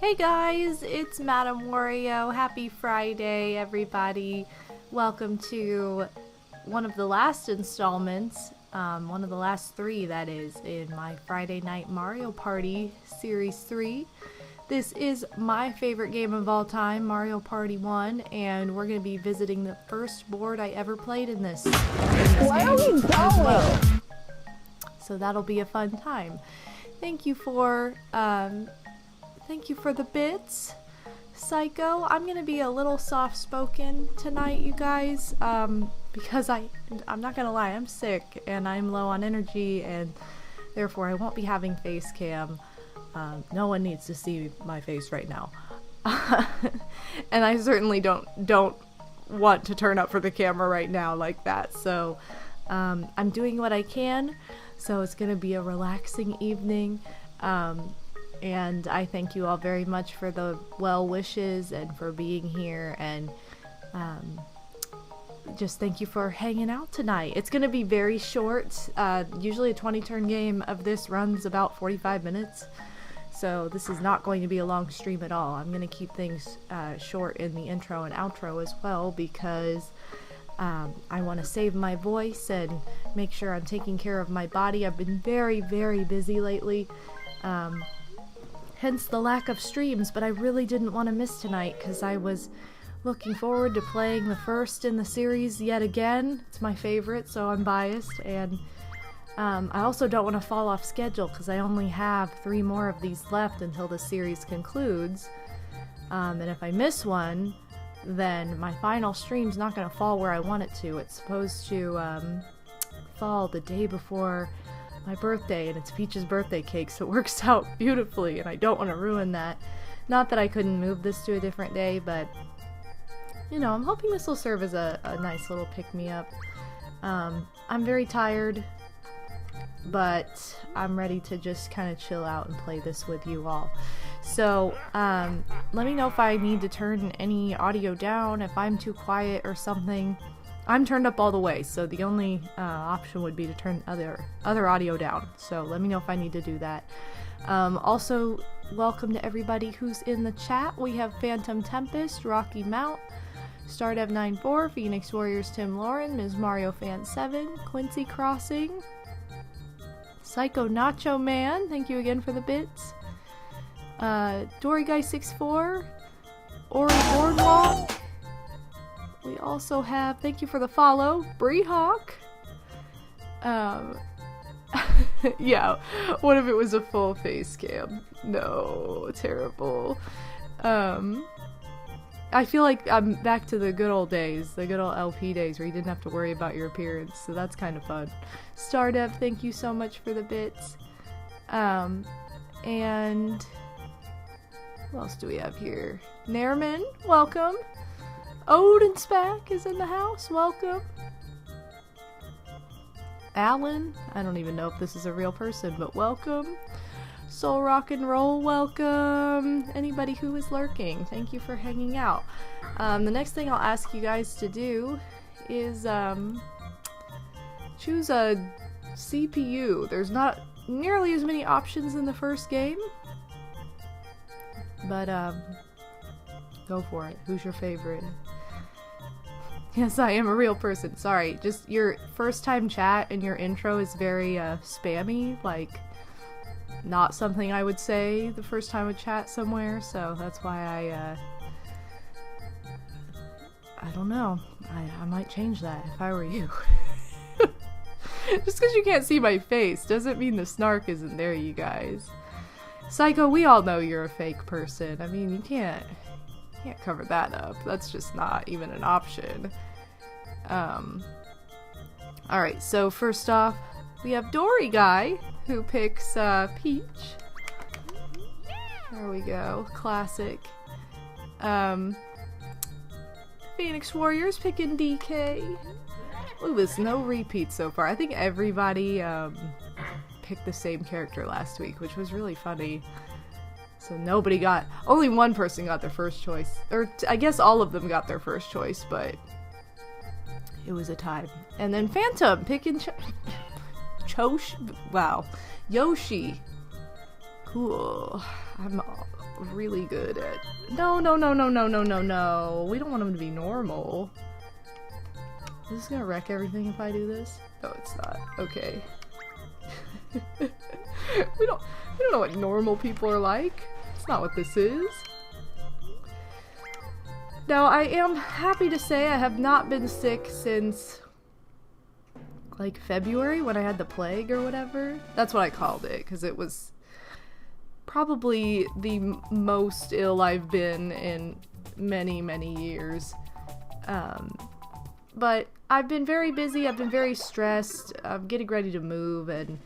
Hey guys, it's MadameWario. Happy Friday, everybody. Welcome to one of the last installments, one of the last three, that is, in my Friday Night Mario Party Series 3. This is my favorite game of all time, Mario Party 1, and we're going to be visiting the first board I ever played in this game as well. So that'll be a fun time. Thank you for the bits, Psycho. I'm gonna be a little soft-spoken tonight, you guys, because I'm not gonna lie, I'm sick and I'm low on energy, and therefore I won't be having face cam. No one needs to see my face right now, and I certainly don't want to turn up for the camera right now like that. So I'm doing what I can. So it's gonna be a relaxing evening. And I thank you all very much for the well wishes and for being here, and just thank you for hanging out tonight. It's going to be very short. Usually a 20-turn game of this runs about 45 minutes, so this is not going to be a long stream at all. I'm going to keep things short in the intro and outro as well, because I want to save my voice and make sure I'm taking care of my body. I've been very, very busy lately. Hence the lack of streams, but I really didn't want to miss tonight because I was looking forward to playing the first in the series yet again. It's my favorite, so I'm biased, and I also don't want to fall off schedule because I only have 3 more of these left until the series concludes. And if I miss one, then my final stream's not going to fall where I want it to. It's supposed to fall the day before my birthday, and it's Peach's birthday cake, so it works out beautifully, and I don't want to ruin that. Not that I couldn't move this to a different day, but you know, I'm hoping this will serve as a nice little pick-me-up. I'm very tired, but I'm ready to just kind of chill out and play this with you all. So let me know if I need to turn any audio down, if I'm too quiet or something. I'm turned up all the way, so the only option would be to turn other audio down. So let me know if I need to do that. Also, welcome to everybody who's in the chat. We have Phantom Tempest, Rocky Mount, Stardev94, Phoenix Warriors Tim Lauren, Ms. Mario Fan 7, Quincy Crossing, Psycho Nacho Man, thank you again for the bits, Dory Guy 64, Ori Boardwalk. We also have, thank you for the follow, Breehawk. Yeah, what if it was a full face cam? No, terrible. I feel like I'm back to the good old days, the good old LP days where you didn't have to worry about your appearance, so that's kind of fun. Stardev, thank you so much for the bits. And what else do we have here? Nairman, welcome. Odin Spack is in the house, welcome. Alan, I don't even know if this is a real person, but welcome. Soul Rock and Roll, welcome. Anybody who is lurking, thank you for hanging out. The next thing I'll ask you guys to do is choose a CPU. There's not nearly as many options in the first game, but go for it. Who's your favorite? Yes, I am a real person. Sorry, just your first time chat and your intro is very spammy, like not something I would say the first time I chat somewhere, so that's why I don't know. I might change that if I were you. Just because you can't see my face doesn't mean the snark isn't there, you guys. Psycho, we all know you're a fake person. I mean, you can't cover that up. That's just not even an option. Alright, so first off, we have Dory Guy, who picks Peach. There we go. Classic. Phoenix Warriors picking DK. Ooh, there's no repeats so far. I think everybody picked the same character last week, which was really funny. So only one person got their first choice. Or I guess all of them got their first choice, but it was a tie. And then Phantom picking Yoshi. Cool. I'm really good at... No, no, no, no, no, no, no, no. We don't want him to be normal. Is this gonna wreck everything if I do this? No, it's not. Okay. we don't know what normal people are like. It's not what this is. Now, I am happy to say I have not been sick since, like, February when I had the plague or whatever. That's what I called it, because it was probably the most ill I've been in many, many years. But I've been very busy, I've been very stressed, I'm getting ready to move, and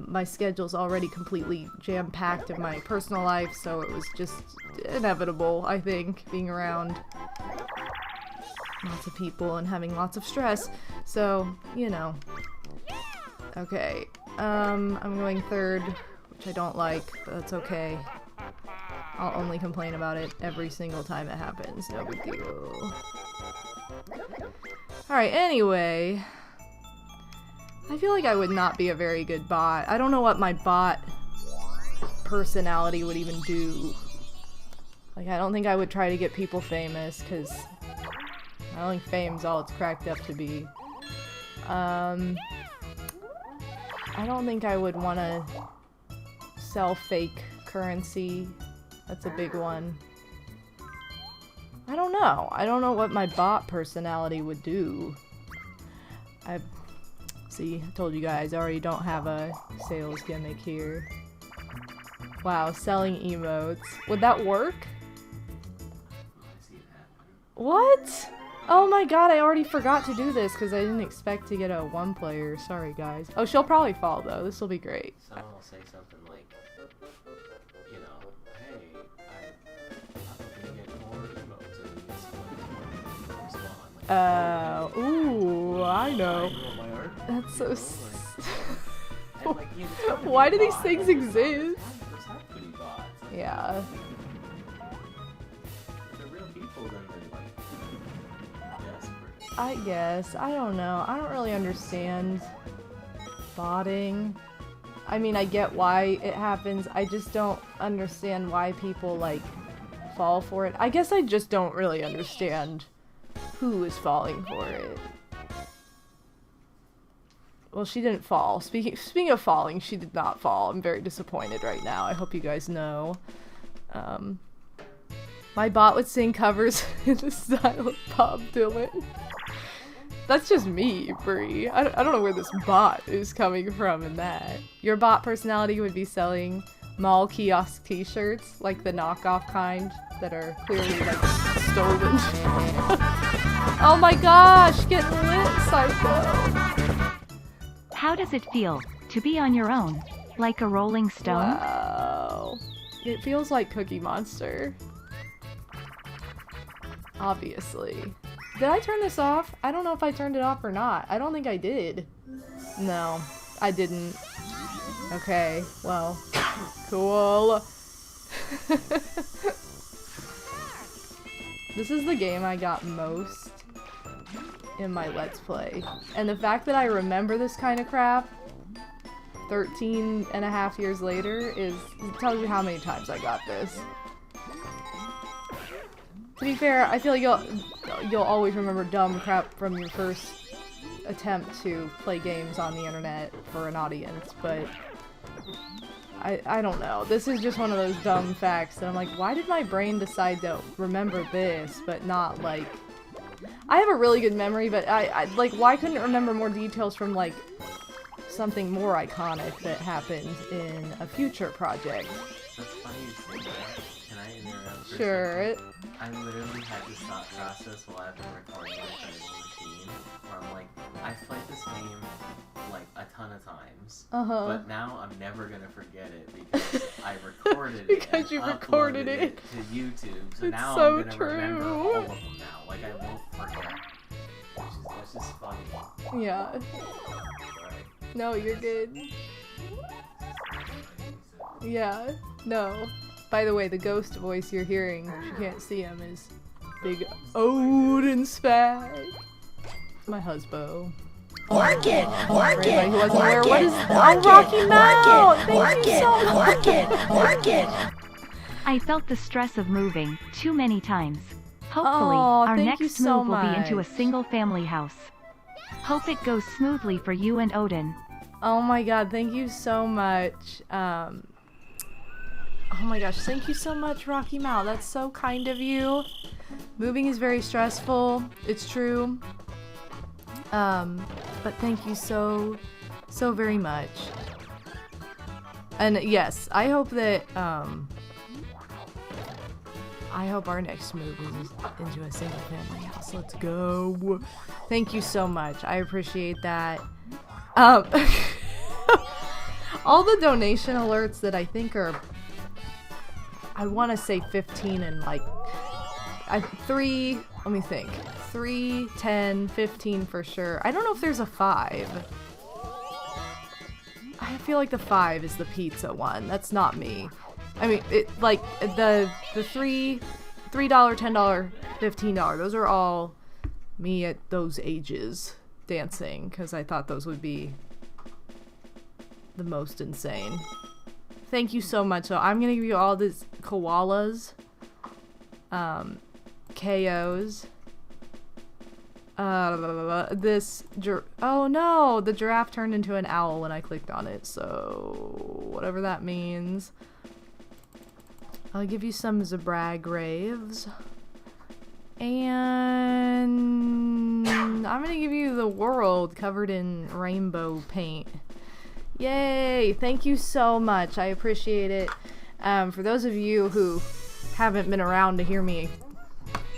my schedule's already completely jam-packed in my personal life, so it was just inevitable, I think, being around lots of people and having lots of stress. So, you know. Okay, I'm going third, which I don't like, but that's okay. I'll only complain about it every single time it happens, no big deal. Alright, anyway. I feel like I would not be a very good bot. I don't know what my bot personality would even do. Like, I don't think I would try to get people famous, because I don't think fame's all it's cracked up to be. I don't think I would want to sell fake currency. That's a big one. I don't know. I don't know what my bot personality would do. See, I told you guys, I already don't have a sales gimmick here. Wow, selling emotes. Would that work? What? Oh my god, I already forgot to do this because I didn't expect to get a one player. Sorry, guys. Oh, she'll probably fall, though. This will be great. Someone will say something like, you know, hey, I'm gonna get more emotes and this one will respond. Ooh, I know. That's so like, why do these things exist? Yeah. They're real people, then they're like desperate. I guess. I don't know. I don't really understand botting. I mean, I get why it happens. I just don't understand why people, like, fall for it. I guess I just don't really understand who is falling for it. Well, she didn't fall. Speaking of falling, she did not fall. I'm very disappointed right now. I hope you guys know. My bot would sing covers in the style of Bob Dylan. That's just me, Bree. I don't know where this bot is coming from in that. Your bot personality would be selling mall kiosk t-shirts, like the knockoff kind that are clearly, like, stolen. Oh my gosh, getting lit, psycho! How does it feel to be on your own, like a rolling stone? Wow. It feels like Cookie Monster. Obviously. Did I turn this off? I don't know if I turned it off or not. I don't think I did. No, I didn't. Okay, well, cool. This is the game I got most in my Let's Play. And the fact that I remember this kind of crap 13 and a half years later tells you how many times I got this. To be fair, I feel like you'll always remember dumb crap from your first attempt to play games on the internet for an audience, but I don't know. This is just one of those dumb facts that I'm like, why did my brain decide to remember this, but not, like... I have a really good memory, but I like, why couldn't it remember more details from, like, something more iconic that happened in a future project? That's funny you say that. Can I interrupt for Sure. a second? I literally had this thought process while I've been recording this on the machine, where I'm like, I've played this game, like, a ton of times, but now I'm never gonna forget it because I recorded it Because you recorded uploaded it to YouTube, so It's now so I'm gonna true. remember all of them now, like, I won't forget. That's just funny. Yeah. Right. No, you're good. Yeah. No. By the way, the ghost voice you're hearing, if you can't see him, is Big Odin Spag. My husband. Work it! Work it! Who wasn't Work aware, it! what is Work Rocky it! Mount? Work Thank you it! so much. Work it! Work it! I felt the stress of moving too many times. Hopefully, Aw, our thank you next so move will be into a much. single family house. Hope it goes smoothly for you and Odin. Oh my god, thank you so much. Oh my gosh, thank you so much, Rocky Mount. That's so kind of you. Moving is very stressful. It's true. But thank you so very much. And yes, I hope that, I hope our next move is into a single family house. Let's go. Thank you so much. I appreciate that. All the donation alerts that I think are, I want to say 15 and like, 3, let me think. 3, 10, 15 for sure. I don't know if there's a 5. I feel like the 5 is the pizza one. That's not me. I mean, it like the $3, $10, $15. Those are all me at those ages dancing because I thought those would be the most insane. Thank you so much. So I'm gonna give you all these koalas, KOs. Oh no, the giraffe turned into an owl when I clicked on it. So whatever that means. I'll give you some Zabragraves. And I'm gonna give you the world covered in rainbow paint. Yay! Thank you so much. I appreciate it. For those of you who haven't been around to hear me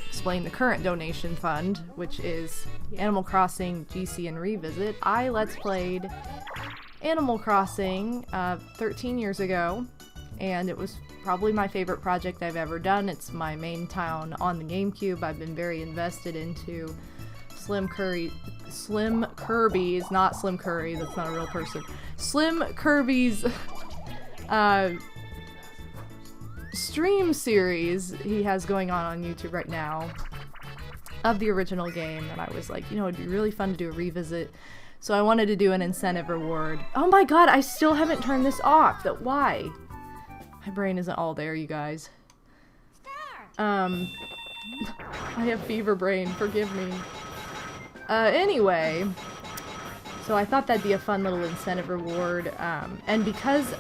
explain the current donation fund, which is Animal Crossing GC and Revisit, I Let's Played Animal Crossing 13 years ago, and it was probably my favorite project I've ever done. It's my main town on the GameCube. I've been very invested into Slim Kirby's, not Slim Curry, that's not a real person. Slim Kirby's stream series he has going on YouTube right now of the original game, and I was like, you know, it'd be really fun to do a revisit. So I wanted to do an incentive reward. Oh my god, I still haven't turned this off. Why? My brain isn't all there, you guys. I have fever brain, forgive me. Anyway, so I thought that'd be a fun little incentive reward, and because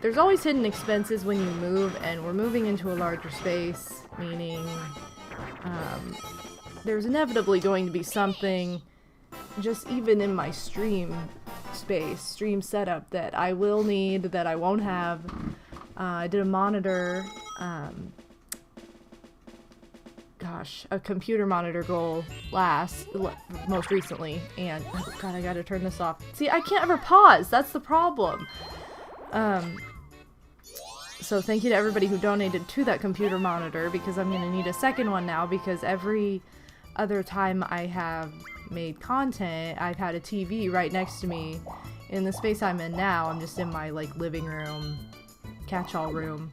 there's always hidden expenses when you move, and we're moving into a larger space, meaning, there's inevitably going to be something, just even in my stream setup, that I will need, that I won't have. I did a monitor, a computer monitor goal most recently, and oh god, I gotta turn this off. See, I can't ever pause, that's the problem. So thank you to everybody who donated to that computer monitor, because I'm gonna need a second one now, because every other time I have made content, I've had a TV right next to me. In the space I'm in now, I'm just in my like living room, catch-all room,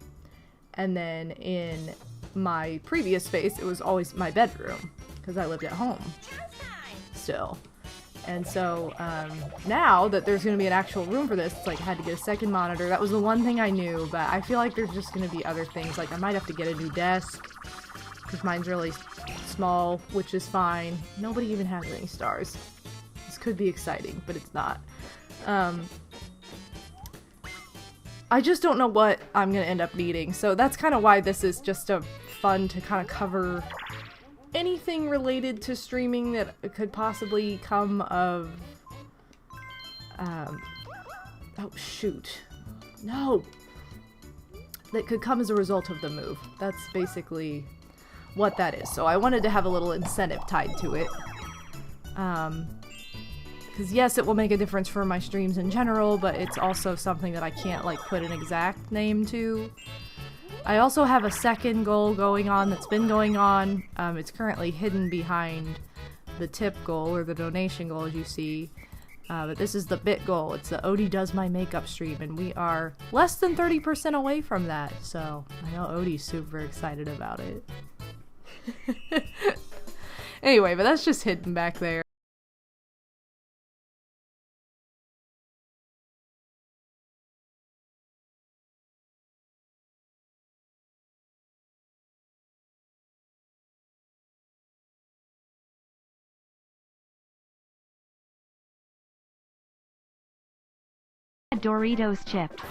and then in my previous space it was always my bedroom because I lived at home still. And so now that there's going to be an actual room for this, it's like I had to get a second monitor. That was the one thing I knew, but I feel like there's just going to be other things. Like I might have to get a new desk because mine's really small, which is fine. Nobody even has any stars. This could be exciting, but it's not. I just don't know what I'm going to end up needing, so that's kind of why this is just a fun to kind of cover anything related to streaming that could possibly come of, oh shoot, no, that could come as a result of the move. That's basically what that is. So I wanted to have a little incentive tied to it, because yes, it will make a difference for my streams in general, but it's also something that I can't like put an exact name to. I also have a second goal going on that's been going on. It's currently hidden behind the tip goal, or the donation goal, as you see. But this is the bit goal. It's the Odie Does My Makeup stream, and we are less than 30% away from that. So I know Odie's super excited about it. Anyway, but that's just hidden back there. Doritos chips.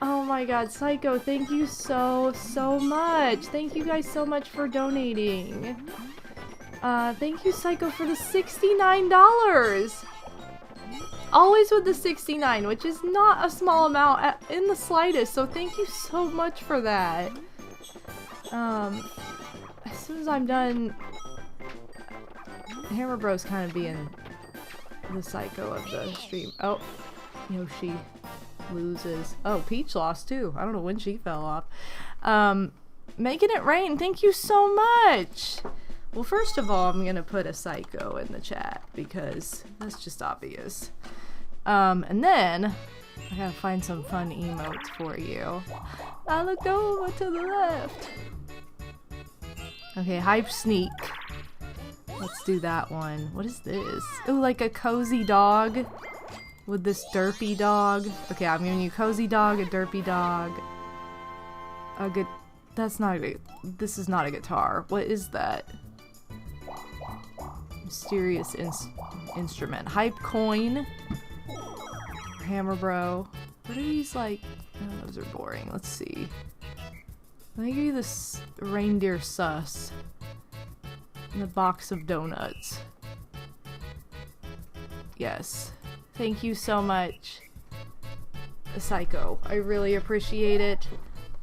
Oh my god, Psycho, thank you so much. Thank you guys so much for donating. Thank you, Psycho, for the $69. Always with the 69, which is not a small amount in the slightest, so thank you so much for that. As soon as I'm done, Hammer Bro's kind of being the Psycho of the stream. Oh, Yoshi loses. Oh, Peach lost too. I don't know when she fell off. Making it rain, thank you so much. Well, first of all, I'm gonna put a Psycho in the chat because that's just obvious. And then I gotta find some fun emotes for you. I looked over to the left. Okay, Hype Sneak. Let's do that one. What is this? Oh, like a cozy dog with this derpy dog. Okay, I'm giving you cozy dog, a derpy dog. A good. That's not a good. This is not a guitar. What is that? Mysterious instrument. Hype coin. Hammer Bro. What are these like? Oh, those are boring. Let's see. Let me give you this reindeer sus. And a box of donuts. Yes. Thank you so much, Psycho. I really appreciate it.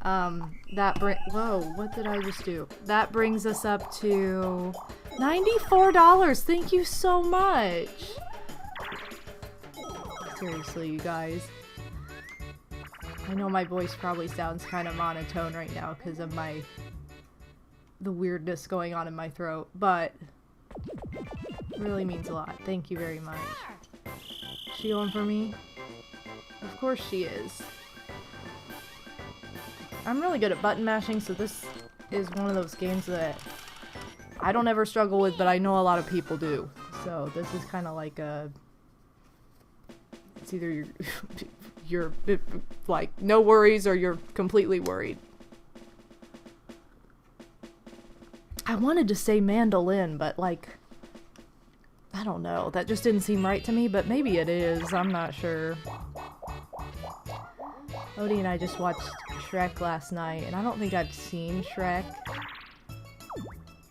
Whoa, what did I just do? That brings us up to $94. Thank you so much. Seriously, you guys. I know my voice probably sounds kind of monotone right now because of the weirdness going on in my throat, but it really means a lot. Thank you very much. She on for me? Of course she is. I'm really good at button mashing, so this is one of those games that I don't ever struggle with, but I know a lot of people do. So this is kind of like a... It's either you're like no worries or you're completely worried. I wanted to say mandolin, but like, I don't know. That just didn't seem right to me, but maybe it is. I'm not sure. Odie and I just watched Shrek last night, and I don't think I've seen Shrek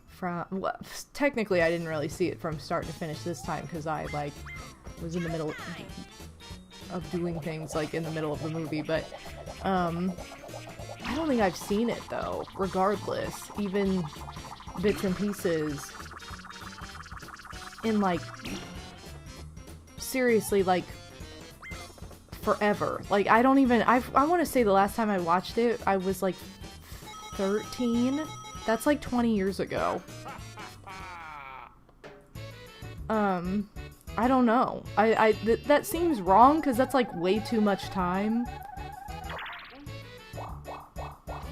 from... Well, technically, I didn't really see it from start to finish this time, because I, like, was in the middle of doing things, like, in the middle of the movie, but, I don't think I've seen it, though, regardless. Even bits and pieces in, like, seriously, like, forever. Like, I don't even, I want to say the last time I watched it, I was, like, 13. That's, like, 20 years ago. I don't know. That seems wrong, because that's, like, way too much time.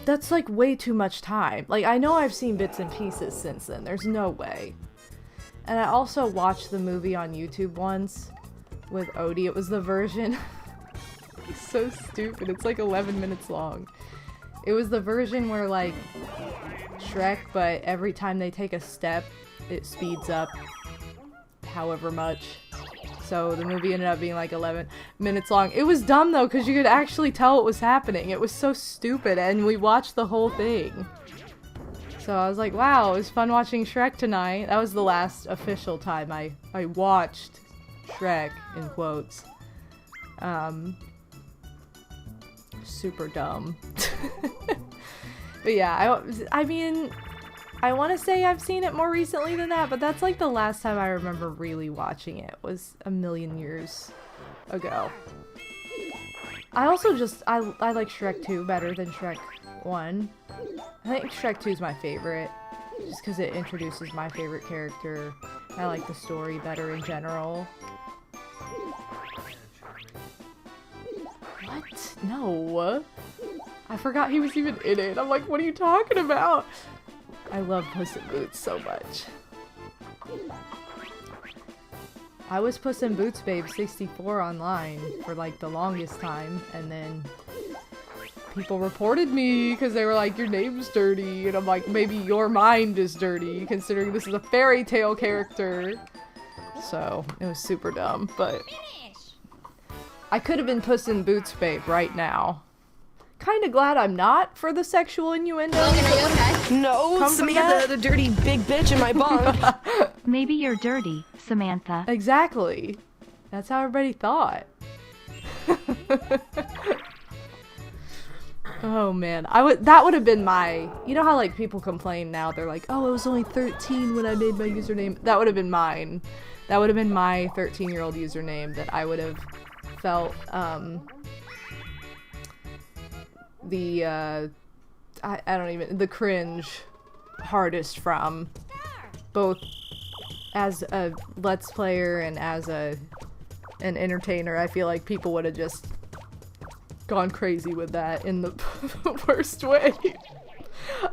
That's, like, way too much time. Like, I know I've seen bits and pieces since then. There's no way. And I also watched the movie on YouTube once with Odie. It was the version... It's so stupid. It's, like, 11 minutes long. It was the version where, like, Shrek, but every time they take a step, it speeds up however much. So the movie ended up being like 11 minutes long. It was dumb though, because you could actually tell what was happening. It was so stupid, and we watched the whole thing. So I was like, wow, it was fun watching Shrek tonight. That was the last official time I watched Shrek, in quotes. Super dumb. But yeah, I mean, I want to say I've seen it more recently than that, but that's like the last time I remember really watching it was a million years ago. I also just, I like Shrek 2 better than Shrek 1. I think Shrek 2 is my favorite, just because it introduces my favorite character. I like the story better in general. What? No. I forgot he was even in it. I'm like, what are you talking about? I love Puss in Boots so much. I was Puss in Boots Babe 64 online for like the longest time, and then people reported me because they were like, your name's dirty, and I'm like, maybe your mind is dirty considering this is a fairy tale character. So it was super dumb, but I could have been Puss in Boots babe right now. Kinda glad I'm not for the sexual innuendo. No, Samantha, the dirty big bitch in my bunk. Maybe you're dirty, Samantha. Exactly. That's how everybody thought. Oh man, that would have been my, you know how like people complain now, they're like, oh, I was only 13 when I made my username. That would have been mine. That would have been my 13-year-old username that I would have felt I don't even, the cringe hardest from, both as a Let's Player and as an entertainer. I feel like people would have just gone crazy with that in the worst way.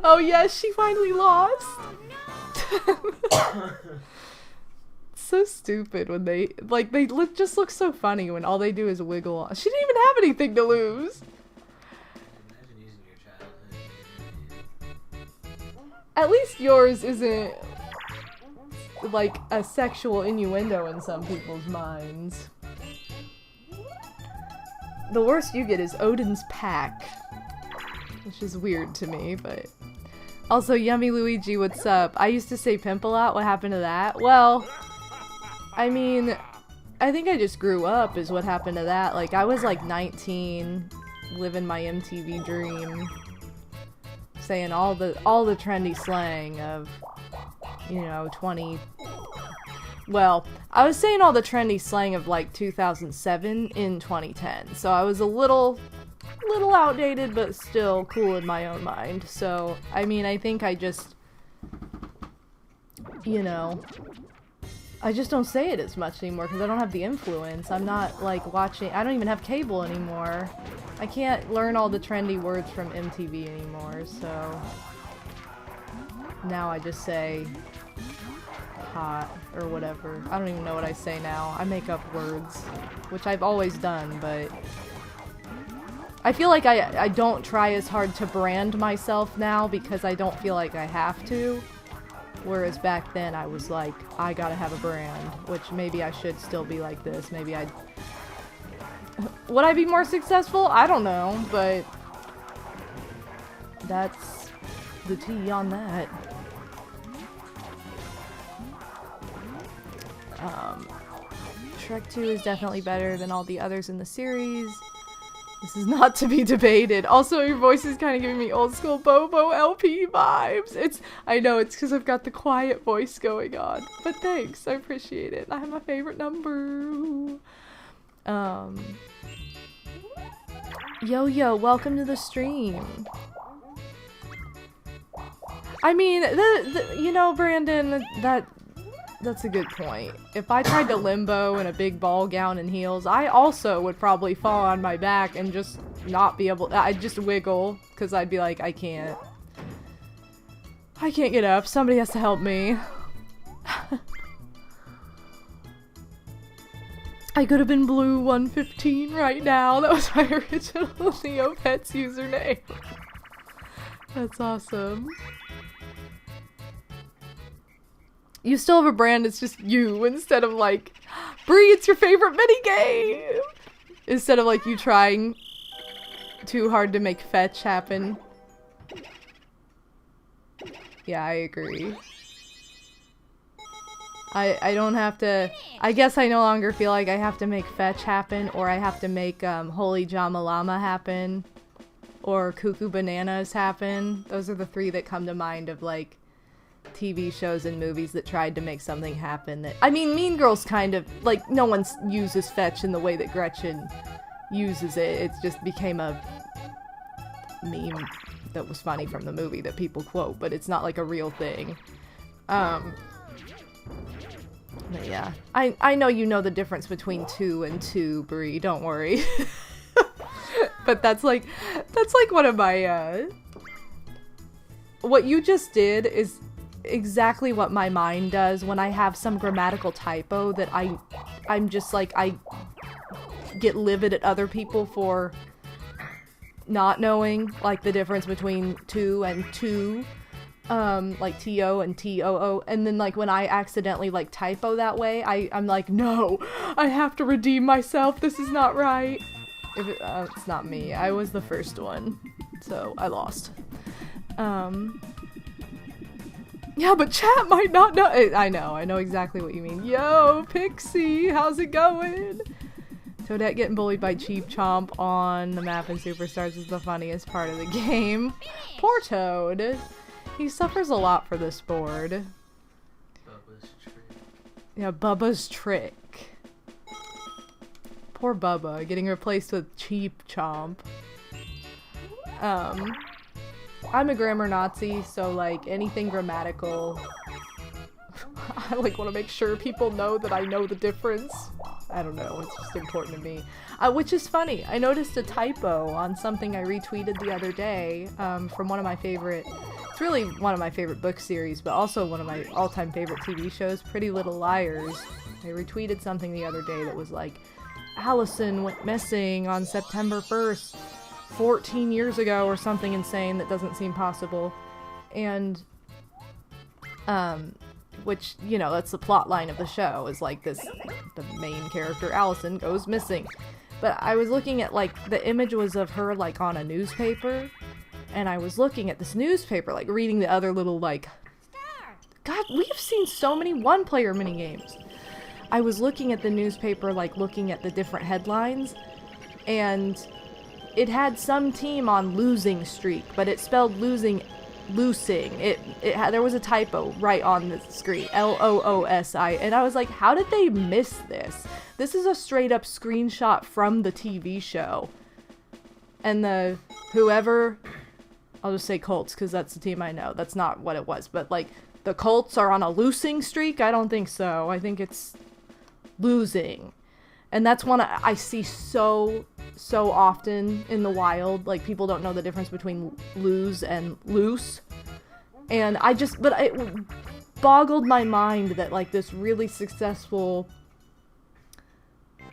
Oh yes, she finally lost. So stupid when they just look so funny when all they do is wiggle. She didn't even have anything to lose. Imagine using your childhood. At least yours isn't like a sexual innuendo in some people's minds. The worst you get is Odin's Pack, which is weird to me, but... Also, Yummy Luigi, what's up? I used to say pimp a lot. What happened to that? Well, I mean, I think I just grew up is what happened to that. Like, I was like 19, living my MTV dream, saying all the trendy slang of, you know, 20... Well, I was saying all the trendy slang of like 2007 in 2010, so I was a little outdated, but still cool in my own mind. So, I mean, I think I just, you know, I just don't say it as much anymore because I don't have the influence. I'm not like watching, I don't even have cable anymore. I can't learn all the trendy words from MTV anymore, so now I just say hot or whatever. I don't even know what I say now. I make up words, which I've always done, but I feel like I don't try as hard to brand myself now because I don't feel like I have to. Whereas back then I was like, I gotta have a brand, which maybe I should still be like this. Maybe I'd... Would I be more successful? I don't know, but that's the tea on that. Shrek 2 is definitely better than all the others in the series. This is not to be debated. Also, your voice is kind of giving me old school Bobo LP vibes. I know, it's because I've got the quiet voice going on. But thanks, I appreciate it. I have my favorite number. Yo, welcome to the stream. I mean, you know, Brandon, that's a good point. If I tried to limbo in a big ball gown and heels, I also would probably fall on my back and just not be able... I'd just wiggle, because I'd be like, I can't get up. Somebody has to help me. I could have been Blue 115 right now. That was my original Neopets username. That's awesome. You still have a brand, it's just you, instead of like, Bree, it's your favorite minigame! Instead of like you trying too hard to make fetch happen. Yeah, I agree. I don't have to, I guess I no longer feel like I have to make fetch happen, or I have to make Holy Jamalama happen, or Cuckoo Bananas happen. Those are the three that come to mind of like, TV shows and movies that tried to make something happen that... I mean, Mean Girls kind of... Like, no one uses fetch in the way that Gretchen uses it. It just became a meme that was funny from the movie that people quote, but it's not like a real thing. But yeah. I know you know the difference between 2 and 2, Brie. Don't worry. But that's like one of my... What you just did is... exactly what my mind does when I have some grammatical typo that I'm just like, I get livid at other people for not knowing like the difference between 2 and 2. like T-O and T-O-O, and then like when I accidentally like typo that way, I'm like, no, I have to redeem myself, this is not right. It's not me, I was the first one, so I lost. Yeah, but chat might not know. I know exactly what you mean. Yo, Pixie, how's it going? Toadette getting bullied by Cheap Chomp on the map in Superstars is the funniest part of the game. Poor Toad. He suffers a lot for this board. Bubba's trick. Yeah, Bubba's trick. Poor Bubba, getting replaced with Cheap Chomp. I'm a grammar Nazi, so like anything grammatical, I like want to make sure people know that I know the difference. I don't know, it's just important to me. Which is funny, I noticed a typo on something I retweeted the other day from one of my favorite, it's really one of my favorite book series, but also one of my all-time favorite TV shows, Pretty Little Liars. I retweeted something the other day that was like, Allison went missing on September 1st. 14 years ago or something insane that doesn't seem possible. And which, you know, that's the plot line of the show, is like this, the main character Allison goes missing. But I was looking at like the image was of her like on a newspaper, and I was looking at this newspaper like reading the other little like, God, we have seen so many one-player minigames. I was looking at the newspaper like looking at the different headlines, and it had some team on losing streak, but it spelled loosing. There was a typo right on the screen. L-O-O-S-I. And I was like, how did they miss this? This is a straight up screenshot from the TV show. And whoever, I'll just say Colts because that's the team I know. That's not what it was. But like, the Colts are on a losing streak? I don't think so. I think it's losing. And that's one I see so often in the wild. Like, people don't know the difference between lose and loose. And but it boggled my mind that, like, this really successful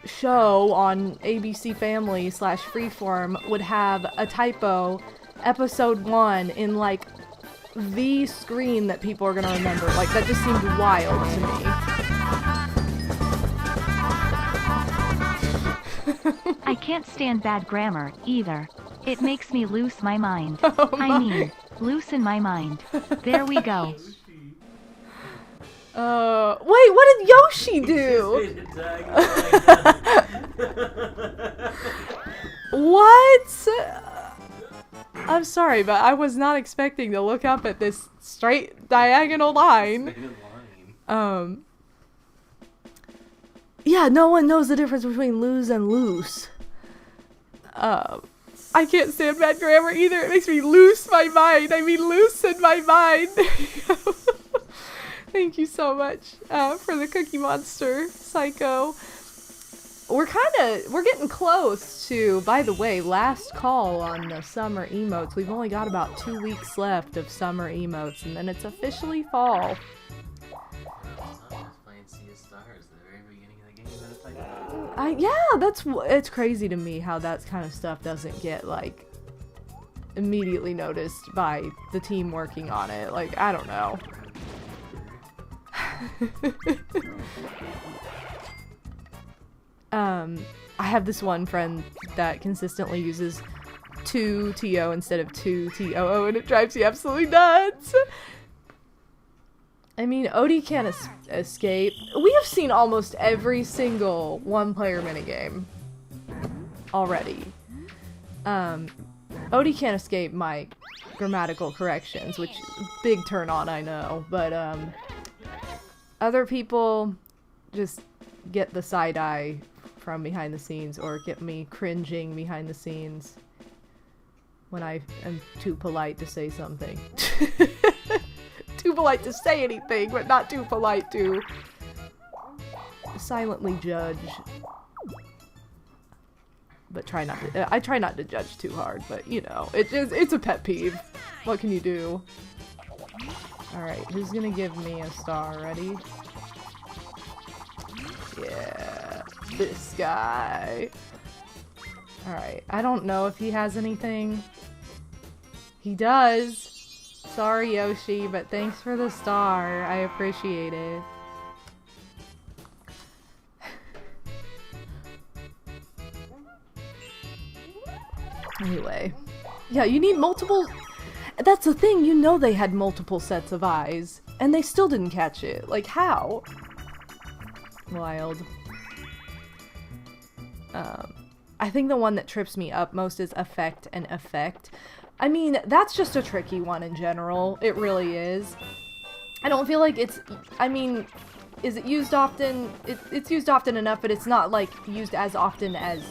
show on ABC Family / Freeform would have a typo, episode 1, in, like, the screen that people are gonna remember. Like, that just seemed wild to me. I can't stand bad grammar, either. It makes me lose my mind. Oh I mean, loosen my mind. There we go. Wait, what did Yoshi do? What? I'm sorry, but I was not expecting to look up at this straight diagonal line. Yeah, no one knows the difference between lose and loose. I can't stand bad grammar either. It makes me lose my mind. I mean, loosen my mind. Thank you so much for the Cookie Monster, Psycho. We're getting close to, by the way, last call on the summer emotes. We've only got about 2 weeks left of summer emotes, and then it's officially fall. It's crazy to me how that kind of stuff doesn't get, like, immediately noticed by the team working on it. Like, I don't know. I have this one friend that consistently uses 2TO instead of 2TOO, and it drives me absolutely nuts. I mean, Odie can't escape. We have seen almost every single one-player minigame already. Odie can't escape my grammatical corrections, which big turn on, I know. But other people just get the side eye from behind the scenes, or get me cringing behind the scenes when I am too polite to say something. Too polite to say anything, but not too polite to silently judge. But I try not to judge too hard, but you know, it's a pet peeve. What can you do? Alright, who's gonna give me a star? Ready? Yeah, this guy. Alright, I don't know if he has anything. He does. Sorry, Yoshi, but thanks for the star. I appreciate it. Anyway. Yeah, you need multiple... That's the thing, you know they had multiple sets of eyes. And they still didn't catch it. Like, how? Wild. I think the one that trips me up most is affect and effect. I mean, that's just a tricky one in general. It really is. I don't feel like it's... I mean, is it used often? It's used often enough, but it's not, like, used as often as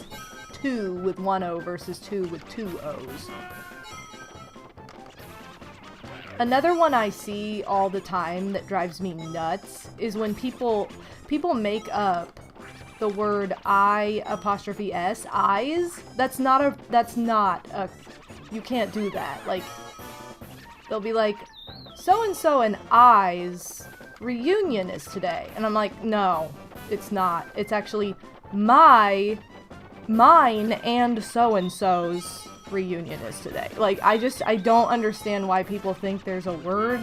2 with 1 O versus 2 with 2 O's. Another one I see all the time that drives me nuts is when people make up the word I''s, eyes. That's not a, you can't do that. Like, they'll be like, so-and-so and I's reunion is today. And I'm like, no, it's not. It's actually mine and so-and-so's reunion is today. Like, I don't understand why people think there's a word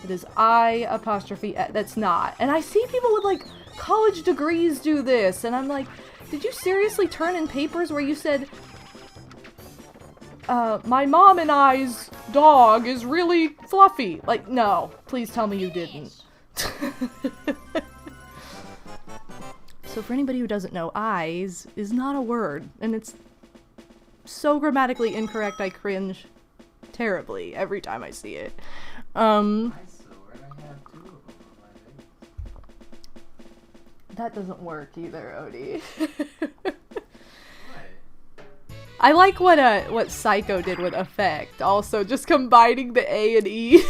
that is I''s. That's not. And I see people with, like, college degrees do this, and I'm like, did you seriously turn in papers where you said, my mom and I's dog is really fluffy? Like, no, please tell me you didn't. So for anybody who doesn't know, eyes is not a word, and it's so grammatically incorrect I cringe terribly every time I see it. That doesn't work either, Odie. I like what Psycho did with effect, also just combining the A and E.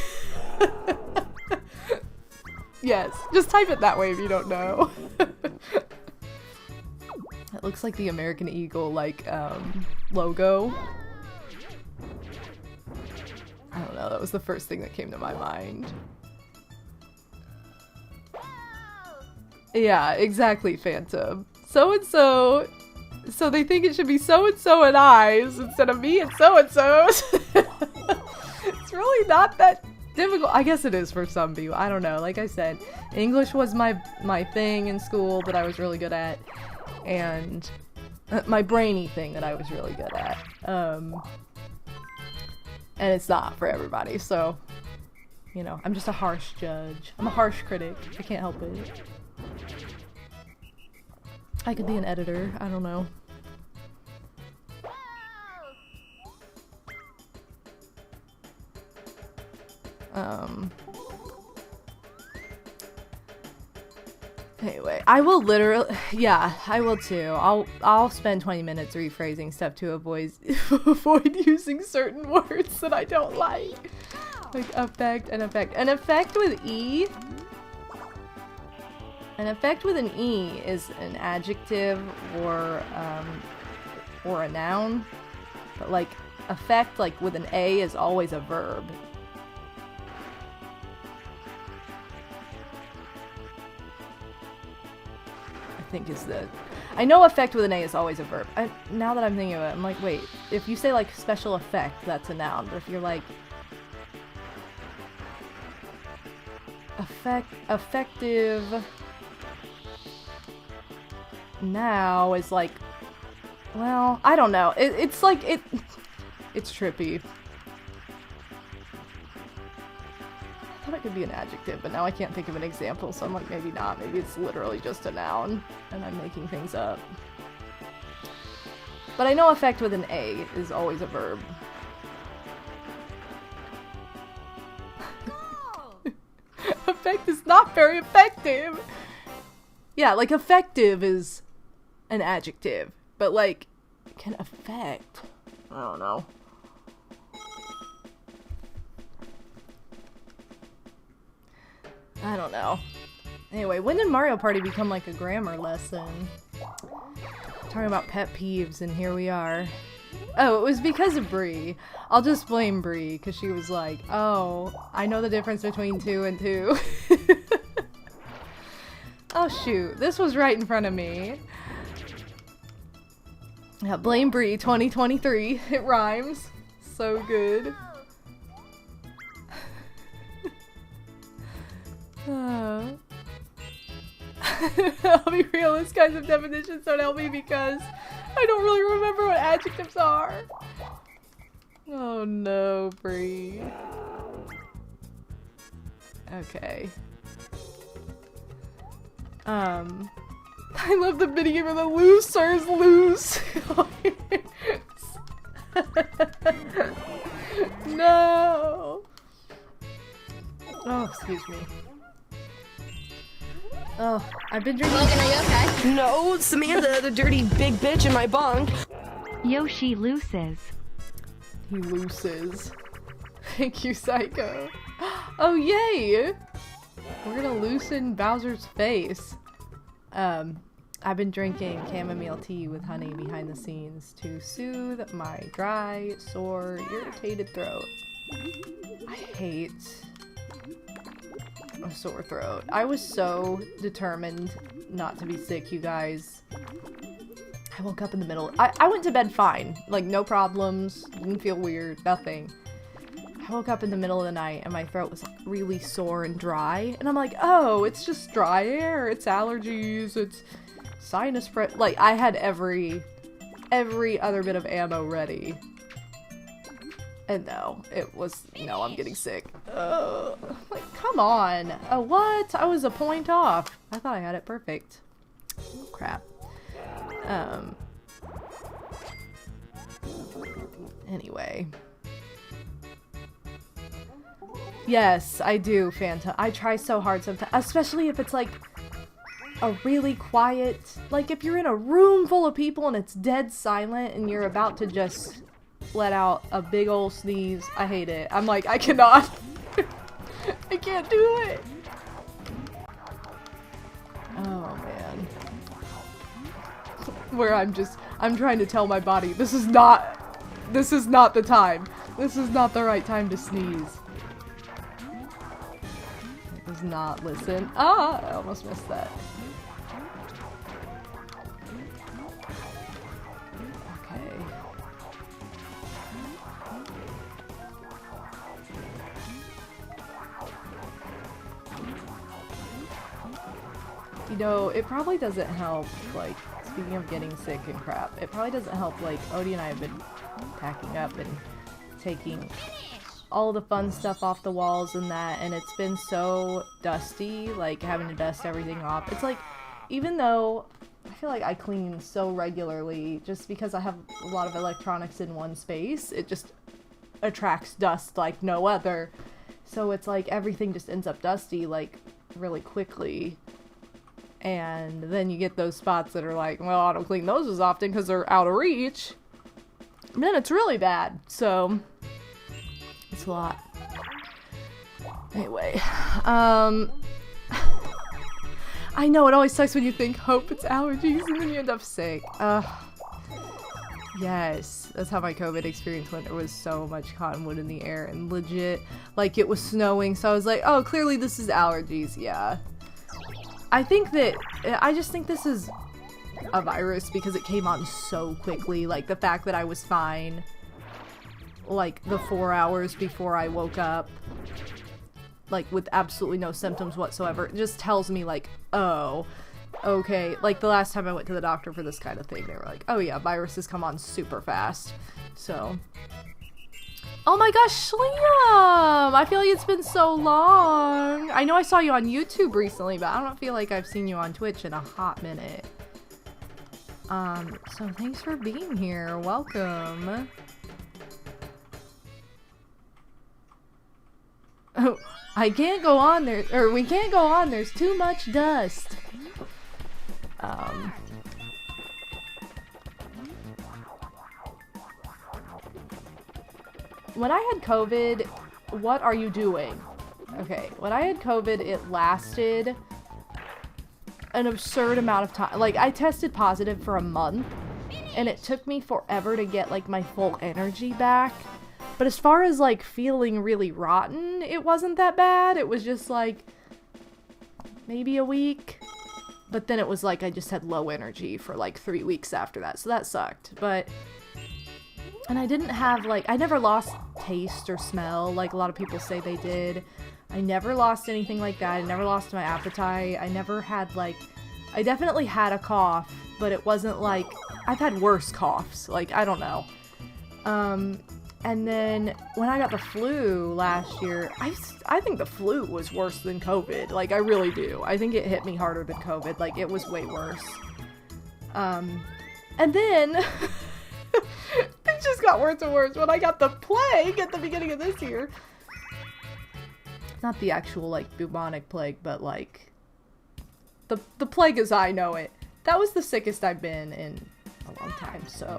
Yes, just type it that way if you don't know. It looks like the American Eagle, like, logo. I don't know, that was the first thing that came to my mind. Yeah, exactly, Phantom. So-and-so... So they think it should be so-and-so and I's instead of me and so-and-so's. It's really not that difficult. I guess it is for some people. I don't know. Like I said, English was my thing in school that I was really good at. And my brainy thing that I was really good at. And it's not for everybody, so... You know, I'm just a harsh judge. I'm a harsh critic. I can't help it. I could be an editor, I don't know. Anyway, I will literally, yeah, I will too. I'll spend 20 minutes rephrasing stuff to avoid using certain words that I don't like. Like affect and effect. An effect with E. An effect with an E is an adjective or a noun, but like effect, like with an A, is always a verb. I think is the... I know effect with an A is always a verb. Now that I'm thinking of it, I'm like, wait, if you say like special effect, that's a noun, but if you're like effective now is like, well, I don't know. It's like, it's trippy. I thought it could be an adjective, but now I can't think of an example, so I'm like, maybe not. Maybe it's literally just a noun, and I'm making things up. But I know effect with an A is always a verb. Effect is not very effective! Yeah, like, effective is an adjective, but, like, can affect? I don't know. I don't know. Anyway, when did Mario Party become, like, a grammar lesson? Talking about pet peeves, and here we are. Oh, it was because of Bree. I'll just blame Bree, because she was like, oh, I know the difference between 2 and 2. Oh shoot, this was right in front of me. Yeah, blame Bree 2023. It rhymes. So good. I'll be real, this kinds of definitions don't help me because I don't really remember what adjectives are. Oh no, Bree. Okay. I love the video where the losers lose. No. Oh, excuse me. Oh, I've been drinking. Logan, are you okay? No, Samantha, the dirty big bitch in my bunk. Yoshi loses. He loses. Thank you, Psycho. Oh, yay! We're gonna loosen Bowser's face. I've been drinking chamomile tea with honey behind the scenes to soothe my dry, sore, irritated throat. I hate a sore throat. I was so determined not to be sick, you guys. I woke up in the middle. I went to bed fine. Like, no problems. Didn't feel weird. Nothing. I woke up in the middle of the night and my throat was like really sore and dry. And I'm like, oh, it's just dry air. It's allergies. It's sinus like, I had every other bit of ammo ready. And no, it was, no, I'm getting sick. Like, come on. What? I was a point off. I thought I had it perfect. Oh, crap. Anyway. Yes, I do, Phantom. I try so hard sometimes, especially if it's like a really quiet, like if you're in a room full of people and it's dead silent and you're about to just let out a big old sneeze. I hate it. I'm like, I cannot. I can't do it. Oh man. Where I'm trying to tell my body, this is not the time. This is not the right time to sneeze. It does not listen. Ah, I almost missed that. Okay. You know, it probably doesn't help, like, speaking of getting sick and crap, it probably doesn't help, like, Odie and I have been packing up and taking all the fun stuff off the walls and that, and it's been so dusty, like, having to dust everything off. It's like, even though I feel like I clean so regularly, just because I have a lot of electronics in one space, it just attracts dust like no other. So it's like everything just ends up dusty, like, really quickly. And then you get those spots that are like, well, I don't clean those as often because they're out of reach. And then it's really bad. So, it's a lot. Anyway, I know, it always sucks when you think, hope it's allergies, and then you end up sick. Yes, that's how my COVID experience went. There was so much cottonwood in the air, and legit, like, it was snowing, so I was like, oh, clearly this is allergies, yeah. I just think this is a virus because it came on so quickly. Like, the fact that I was fine, like, the 4 hours before I woke up, like, with absolutely no symptoms whatsoever, it just tells me, like, oh, okay. Like, the last time I went to the doctor for this kind of thing, they were like, oh yeah, viruses come on super fast. So... Oh my gosh, Liam! I feel like it's been so long. I know I saw you on YouTube recently, but I don't feel like I've seen you on Twitch in a hot minute. So thanks for being here. Welcome. Oh, I can't go on there, or we can't go on. There's too much dust. When I had COVID, what are you doing? Okay, when I had COVID, it lasted an absurd amount of time. Like, I tested positive for a month, and it took me forever to get, like, my full energy back. But as far as, like, feeling really rotten, it wasn't that bad. It was just, like, maybe a week. But then it was, like, I just had low energy for, like, 3 weeks after that. So that sucked. But... And I didn't have, like, I never lost taste or smell like a lot of people say they did. I never lost anything like that. I never lost my appetite. I never had, like, I definitely had a cough, but it wasn't like... I've had worse coughs. Like, I don't know. And then when I got the flu last year, I think the flu was worse than COVID. Like, I really do. I think it hit me harder than COVID. Like, it was way worse. And then it just got worse and worse when I got the plague at the beginning of this year. Not the actual, like, bubonic plague, but, like, the plague as I know it. That was the sickest I've been in a long time, so,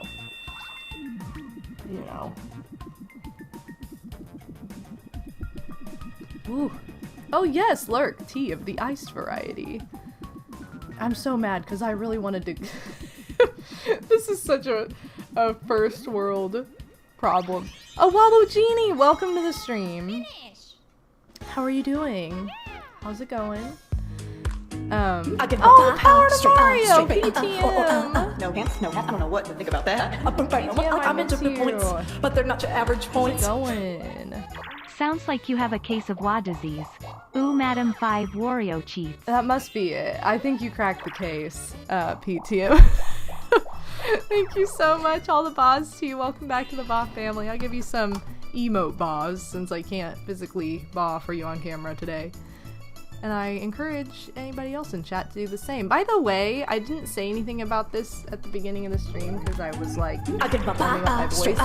you know. Ooh. Oh yes, Lurk, tea of the iced variety. I'm so mad because I really wanted to... This is such a first world problem. Oh, Wallow Genie, welcome to the stream. How are you doing? How's it going? Oh, Power to Mario! PTM! No hands, no hat. I don't know what to think about that. I'm into the points, but they're not your average points. How's it going? Sounds like you have a case of Wa disease. Ooh, Madam 5 Wario cheats. That must be it. I think you cracked the case, PTM. Thank you so much, all the Boz to you. Welcome back to the Ba family. I'll give you some emote Boz since I can't physically Ba for you on camera today. And I encourage anybody else in chat to do the same. By the way, I didn't say anything about this at the beginning of the stream because I was like, warming up my voice.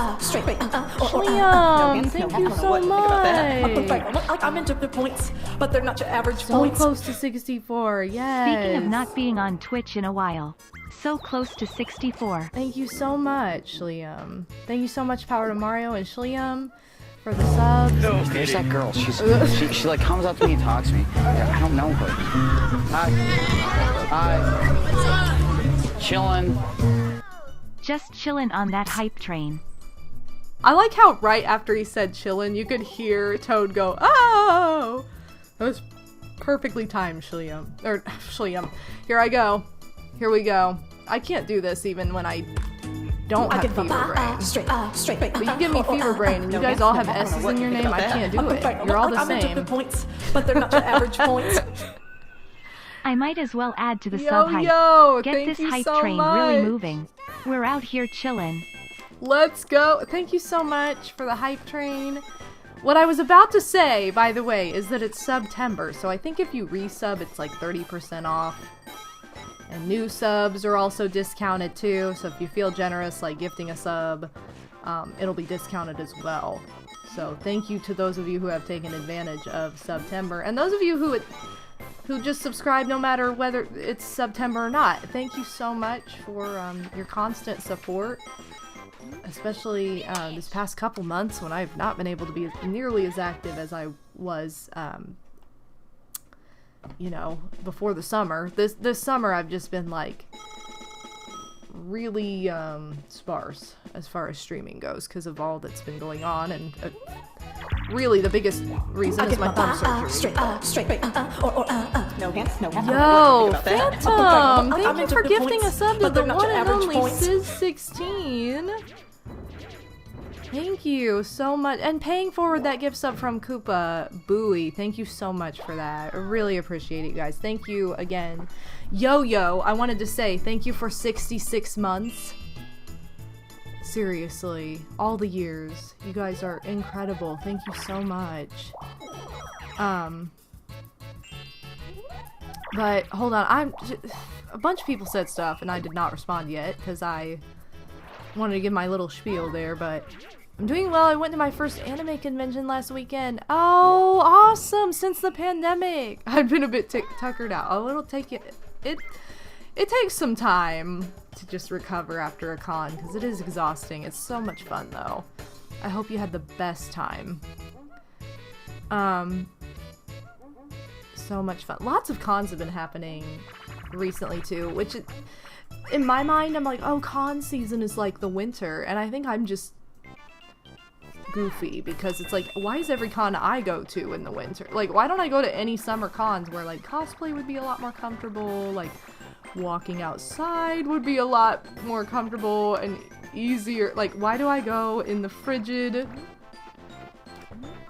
Liam, thank you so much. I'm into the points, but they're not your average So points. close to 64, yes. Speaking of not being on Twitch in a while. So close to 64. Thank you so much, Liam. Thank you so much, Power to Mario and Shliam, for the subs. There's that girl. She like comes up to me and talks to me. I don't know her. Hi. Chillin'. Just chillin' on that hype train. I like how right after he said chillin', you could hear Toad go, oh! That was perfectly timed, Shliam. Or, Shliam. Here I go. Here we go. I can't do this even when I don't have fever brain. But you give me fever brain and you guys all have S's in your name, I can't do it. You're all the I'm into the same. points, but they're not your average points. I might as well add to the Yo, sub hype. yo, Get thank this you hype so train much. really moving. We're out here chillin'. Let's go. Thank you so much for the hype train. What I was about to say, by the way, is that it's September, so I think if you resub, it's like 30% off. And new subs are also discounted too, so if you feel generous, like gifting a sub, it'll be discounted as well. So thank you to those of you who have taken advantage of September, and those of you who just subscribe no matter whether it's September or not. Thank you so much for your constant support, especially this past couple months when I've not been able to be nearly as active as I was you know, before the summer. This summer I've just been like really sparse as far as streaming goes because of all that's been going on, and really the biggest reason is my thumb surgery. No hands, no hat. Yo, Phantom! Thank you for gifting a sub to but the they're not one your and average only points. Sis16. Thank you so much. And paying forward that gift sub from Koopa Booey. Thank you so much for that. I really appreciate it, guys. Thank you again. Yo-Yo, I wanted to say thank you for 66 months. Seriously, all the years. You guys are incredible. Thank you so much. But hold on, a bunch of people said stuff and I did not respond yet because I wanted to give my little spiel there, but I'm doing well. I went to my first anime convention last weekend. Oh, awesome! Since the pandemic, I've been a bit tuckered out. Oh, it'll take it takes some time to just recover after a con because it is exhausting. It's so much fun though. I hope you had the best time. So much fun. Lots of cons have been happening recently too, which in my mind I'm like, oh, con season is like the winter, and I think I'm just goofy because it's like, why is every con I go to in the winter? Like, why don't I go to any summer cons where like cosplay would be a lot more comfortable, like walking outside would be a lot more comfortable and easier? Like, why do I go in the frigid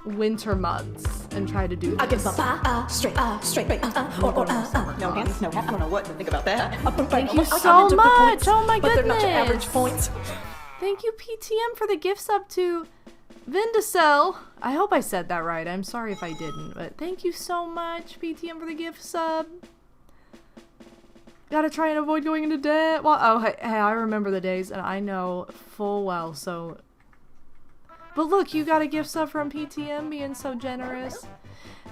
winter months? and try to do this. I give up, straight, no hands, no half. I don't know what to think about that. Thank you so much! Oh my goodness! But they're not your average points. Thank you, PTM, for the gift sub to Vindicel. I hope I said that right. I'm sorry if I didn't, but thank you so much, PTM, for the gift sub. Gotta try and avoid going into debt. Well, oh, hey, I remember the days, and I know full well, so... But look, you got a gift sub from PTM being so generous.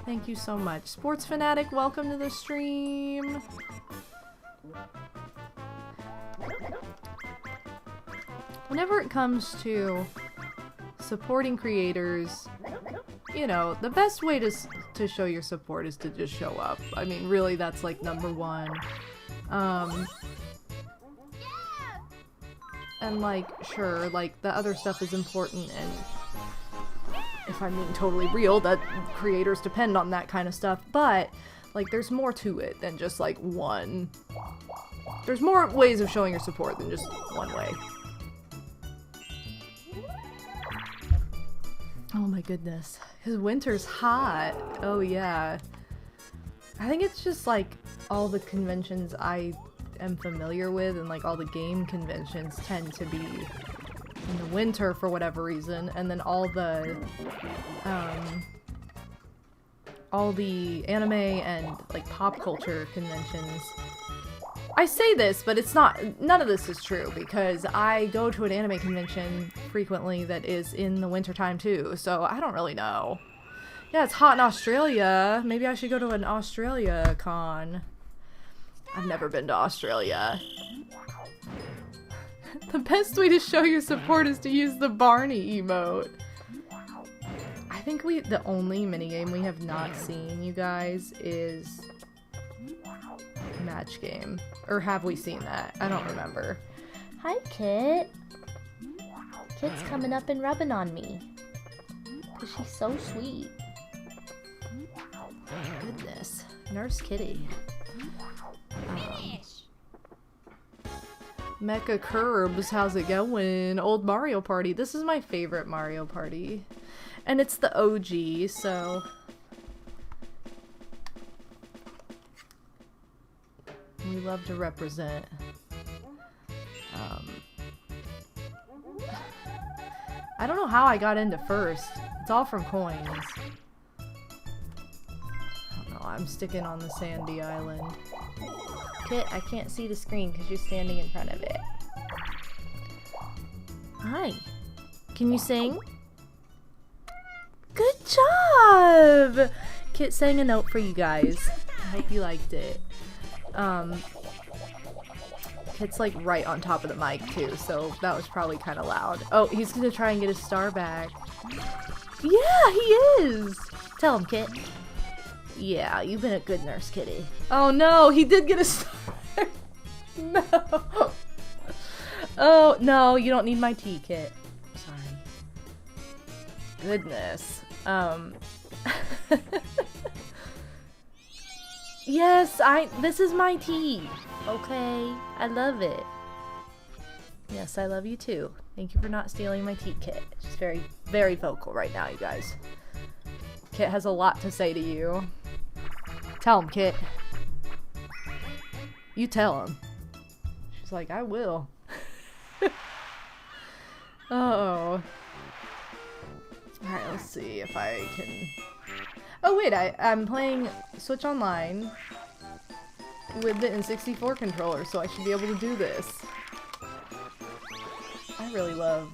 Thank you so much. Sports Fanatic, welcome to the stream. Whenever it comes to supporting creators, you know, the best way to show your support is to just show up. I mean, really, that's like #1. And like, sure, like, the other stuff is important, and if I'm being totally real, that creators depend on that kind of stuff, but, like, there's more to it than just, like, one. There's more ways of showing your support than just one way. Oh my goodness. Because winter's hot. Oh yeah. I think it's just, like, all the conventions I am familiar with, and like all the game conventions tend to be in the winter for whatever reason, and then all the anime and like pop culture conventions. I say this, but it's not, none of this is true, because I go to an anime convention frequently that is in the wintertime too, so I don't really know. Yeah, it's hot in Australia. Maybe I should go to an Australia con. I've never been to Australia. The best way to show your support is to use the Barney emote. I think the only minigame we have not seen, you guys, is Match Game. Or have we seen that? I don't remember. Hi, Kit. Kit's coming up and rubbing on me. 'Cause she's so sweet. Goodness. Nurse Kitty. Mecha Curbs, how's it going? Old Mario Party. This is my favorite Mario Party. And it's the OG, so... we love to represent. I don't know how I got into first. It's all from coins. I don't know, I'm sticking on the sandy island. Kit, I can't see the screen because you're standing in front of it. Hi. Can you sing? Good job! Kit sang a note for you guys. I hope you liked it. Kit's like right on top of the mic too, so that was probably kind of loud. Oh, he's gonna try and get his star back. Yeah, he is! Tell him, Kit. Yeah, you've been a good nurse, Kitty. Oh no, he did get a star. No. Oh, no, you don't need my tea, Kit. Sorry. Goodness. Yes, this is my tea. Okay, I love it. Yes, I love you too. Thank you for not stealing my tea, Kit. She's very, very vocal right now, you guys. Kit has a lot to say to you. Tell him, Kit. You tell him. She's like, I will. Oh. Alright, let's see if I can... Oh wait, I'm playing Switch Online with the N64 controller, so I should be able to do this. I really love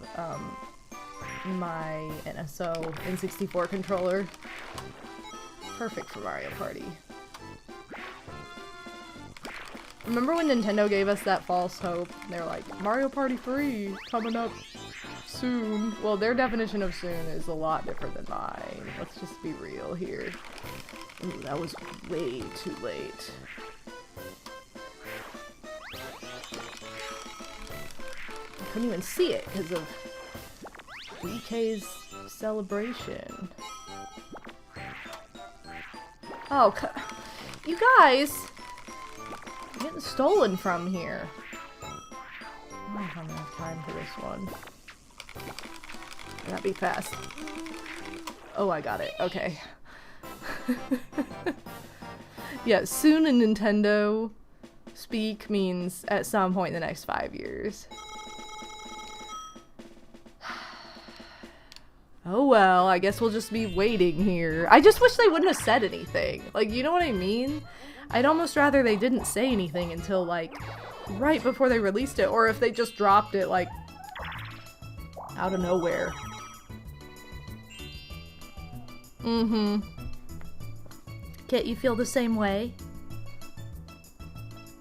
my NSO N64 controller. Perfect for Mario Party. Remember when Nintendo gave us that false hope? They're like, Mario Party 3 coming up soon. Well, their definition of soon is a lot different than mine. Let's just be real here. Ooh, that was way too late. I couldn't even see it because of BK's celebration. Oh, you guys! I'm getting stolen from here. I don't have enough time for this one. That'd be fast. Oh, I got it. Okay. Yeah, soon in Nintendo speak means at some point in the next 5 years. Oh well, I guess we'll just be waiting here. I just wish they wouldn't have said anything. Like, you know what I mean? I'd almost rather they didn't say anything until, like, right before they released it. Or if they just dropped it, like, out of nowhere. Mm-hmm. Kit, you feel the same way?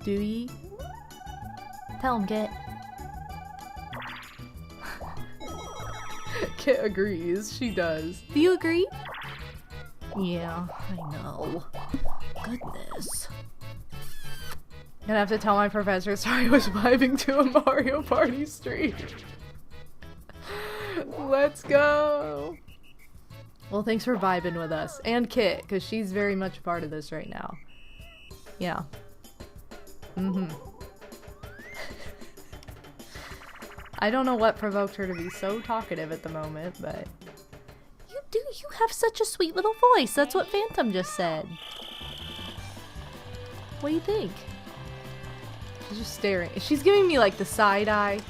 Do ye? Tell him, Kit. Kit agrees. She does. Do you agree? Yeah, I know. Goodness. Gonna have to tell my professor sorry I was vibing to a Mario Party stream. Let's go! Well, thanks for vibing with us. And Kit, because she's very much a part of this right now. Yeah. Mm-hmm. I don't know what provoked her to be so talkative at the moment, but... You have such a sweet little voice. That's what Phantom just said. What do you think? She's just staring. She's giving me, like, the side eye.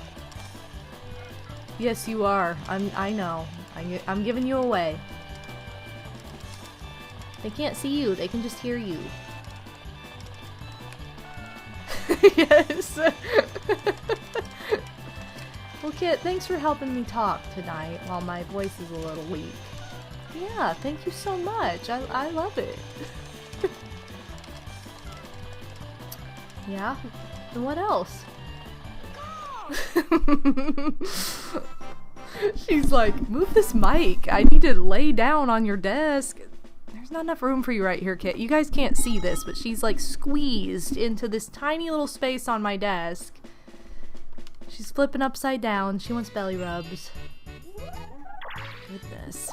Yes, you are. I know. I'm giving you away. They can't see you. They can just hear you. Yes. Well, Kit, thanks for helping me talk tonight while my voice is a little weak. Yeah, thank you so much. I love it. Yeah? And what else? She's like, move this mic. I need to lay down on your desk. There's not enough room for you right here, Kit. You guys can't see this, but she's like squeezed into this tiny little space on my desk. She's flipping upside down. She wants belly rubs. Goodness.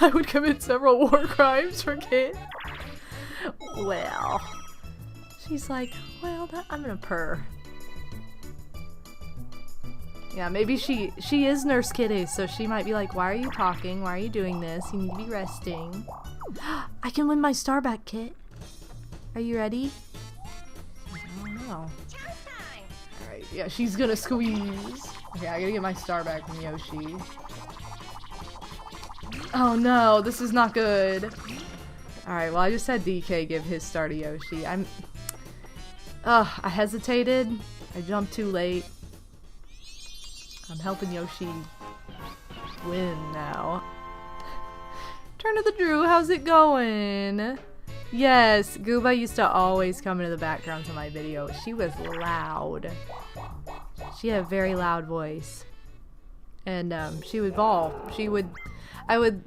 I would commit several war crimes for Kit. Well. She's like, well, I'm gonna purr. Yeah, maybe she is Nurse Kitty, so she might be like, why are you talking? Why are you doing this? You need to be resting. I can win my star back, Kit. Are you ready? I don't know. Alright, yeah, she's gonna squeeze. Okay, I gotta get my star back from Yoshi. Oh no, this is not good. Alright, well I just had DK give his star to Yoshi. I hesitated. I jumped too late. I'm helping Yoshi win now. Turn to the Drew, how's it going? Yes, Gooba used to always come into the backgrounds of my videos. She was loud. She had a very loud voice. And she would bawl. I would,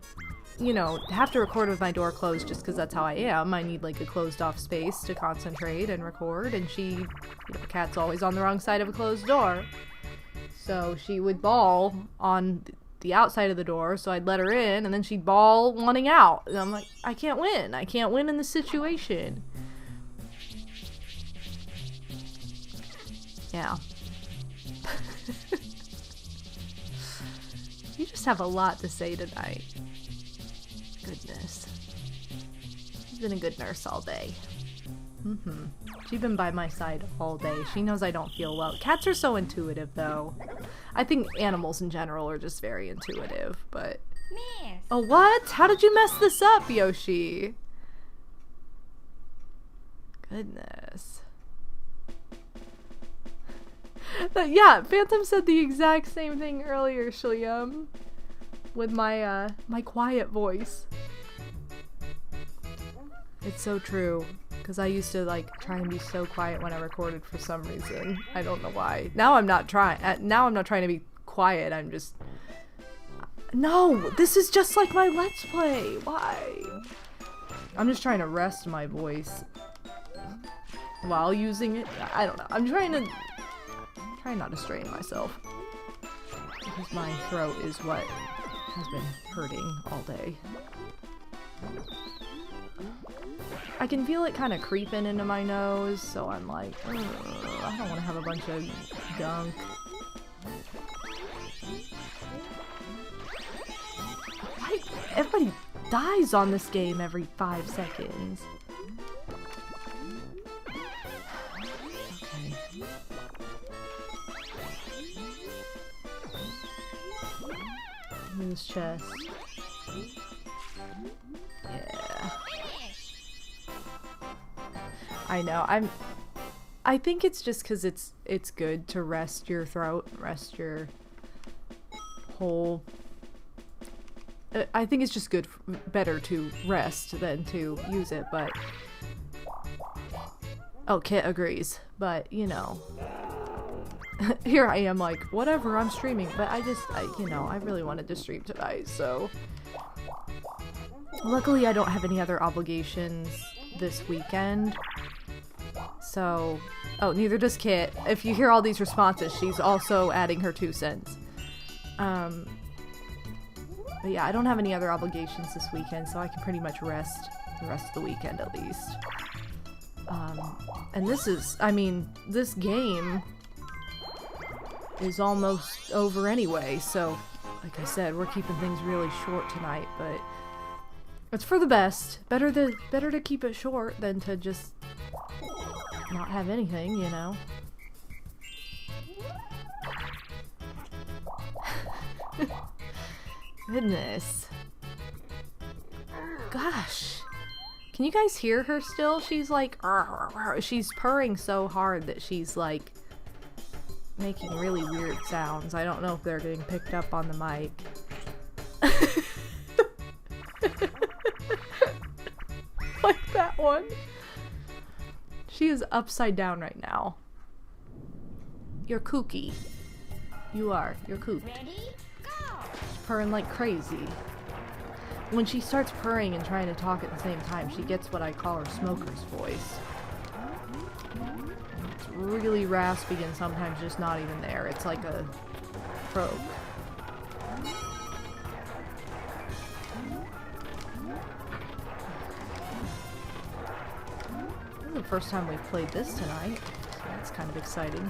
you know, have to record with my door closed just because that's how I am. I need like a closed off space to concentrate and record, and she, you know, cat's always on the wrong side of a closed door. So she would bawl on the outside of the door, so I'd let her in, and then she'd bawl wanting out. And I'm like, I can't win. I can't win in this situation. Yeah. You just have a lot to say tonight. Goodness. She's been a good nurse all day. Mm-hmm. She's been by my side all day. She knows I don't feel well. Cats are so intuitive, though. I think animals in general are just very intuitive, but... Miss. Oh, what? How did you mess this up, Yoshi? Goodness. Yeah, Phantom said the exact same thing earlier, Shilium. With my, my quiet voice. It's so true. Because I used to, like, try and be so quiet when I recorded for some reason. I don't know why. Now I'm not trying. Now I'm not trying to be quiet. I'm just... No! This is just like my Let's Play! Why? I'm just trying to rest my voice while using it. I don't know. I'm trying not to strain myself. Because my throat is what has been hurting all day. I can feel it kind of creeping into my nose, so I'm like, I don't want to have a bunch of gunk. Everybody dies on this game every 5 seconds. Okay. Give me this chest. Yeah. I know. I think it's just because it's good to rest your throat, rest your whole. I think it's just good, better to rest than to use it. But oh, Kit agrees. But you know, here I am like, whatever. I'm streaming, but I really wanted to stream tonight, so. Luckily, I don't have any other obligations this weekend. So, oh, neither does Kit. If you hear all these responses, she's also adding her 2 cents. But yeah, I don't have any other obligations this weekend, so I can pretty much rest the rest of the weekend at least. And this is, I mean, this game is almost over anyway, so like I said, we're keeping things really short tonight, but it's for the best. Better to keep it short than to just not have anything, you know? Goodness. Gosh. Can you guys hear her still? She's like, she's purring so hard that she's like making really weird sounds. I don't know if they're getting picked up on the mic. Like that one. She is upside down right now. You're kooky. You are. You're kooked. She's purring like crazy. When she starts purring and trying to talk at the same time, she gets what I call her smoker's voice. It's really raspy and sometimes just not even there. It's like a croak. This is the first time we've played this tonight, so that's kind of exciting.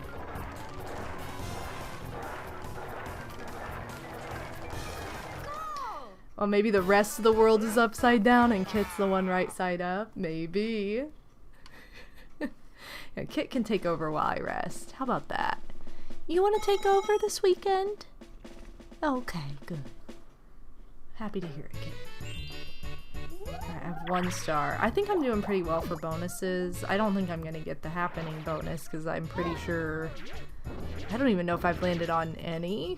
Well, maybe the rest of the world is upside down and Kit's the one right side up. Maybe. Yeah, Kit can take over while I rest. How about that? You want to take over this weekend? Okay, good. Happy to hear it, Kit. Alright, I have 1 star. I think I'm doing pretty well for bonuses. I don't think I'm going to get the happening bonus because I'm pretty sure... I don't even know if I've landed on any.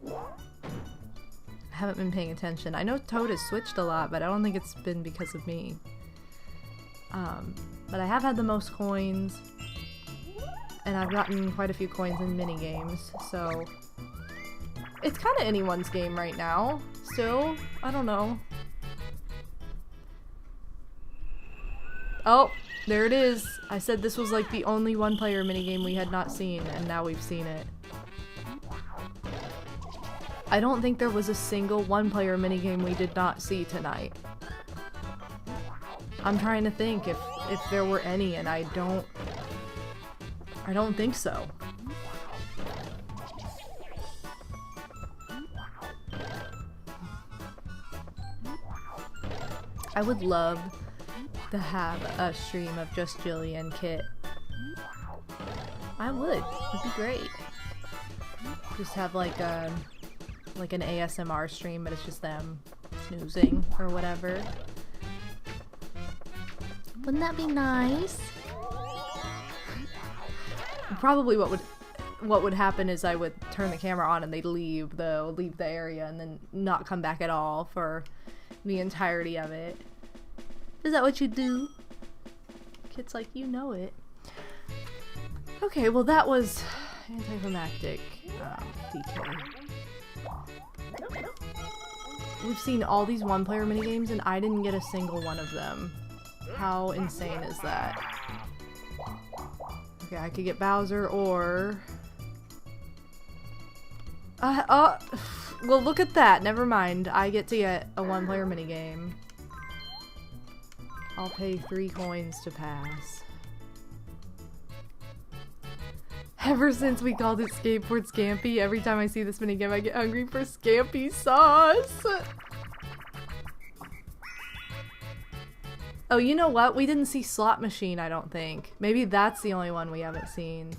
I haven't been paying attention. I know Toad has switched a lot, but I don't think it's been because of me. But I have had the most coins, and I've gotten quite a few coins in minigames, so it's kind of anyone's game right now. Still, I don't know. Oh, there it is. I said this was like the only one-player minigame we had not seen, and now we've seen it. I don't think there was a single one-player minigame we did not see tonight. I'm trying to think if there were any, and I don't think so. I would love to have a stream of just Jilly and Kit. I would. It'd be great. Just have like an ASMR stream, but it's just them snoozing or whatever. Wouldn't that be nice? Probably what would happen is I would turn the camera on and they'd leave the area and then not come back at all for the entirety of it. Is that what you do? Kit's like, you know it. Okay, well that was anticlimactic. DK. We've seen all these one-player minigames and I didn't get a single one of them. How insane is that? Okay, I could get Bowser or... well, look at that. Never mind. I get to get a one-player minigame. I'll pay 3 coins to pass. Ever since we called it Skateboard Scampy, every time I see this minigame, I get hungry for Scampy sauce. Oh, you know what? We didn't see Slot Machine, I don't think. Maybe that's the only one we haven't seen.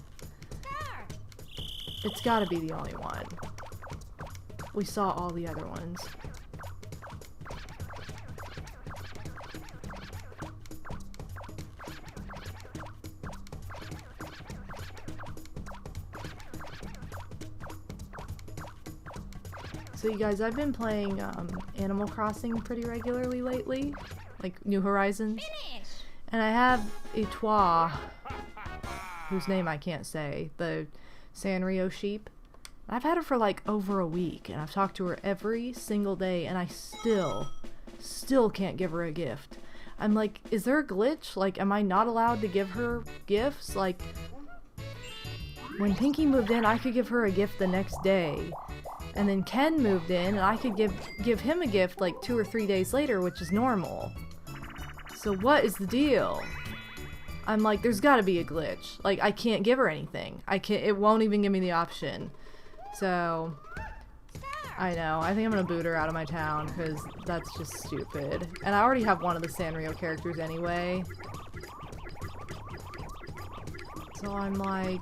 It's gotta be the only one. We saw all the other ones. So you guys, I've been playing Animal Crossing pretty regularly lately, like New Horizons. And I have a Twa, whose name I can't say, the Sanrio sheep. I've had her for like over a week, and I've talked to her every single day, and I still can't give her a gift. I'm like, is there a glitch? Like, am I not allowed to give her gifts? Like, when Pinky moved in, I could give her a gift the next day. And then Ken moved in, and I could give him a gift like 2 or 3 days later, which is normal. So what is the deal? I'm like, there's gotta be a glitch. Like, I can't give her anything. It won't even give me the option. So, I know. I think I'm gonna boot her out of my town, because that's just stupid. And I already have one of the Sanrio characters anyway. So I'm like,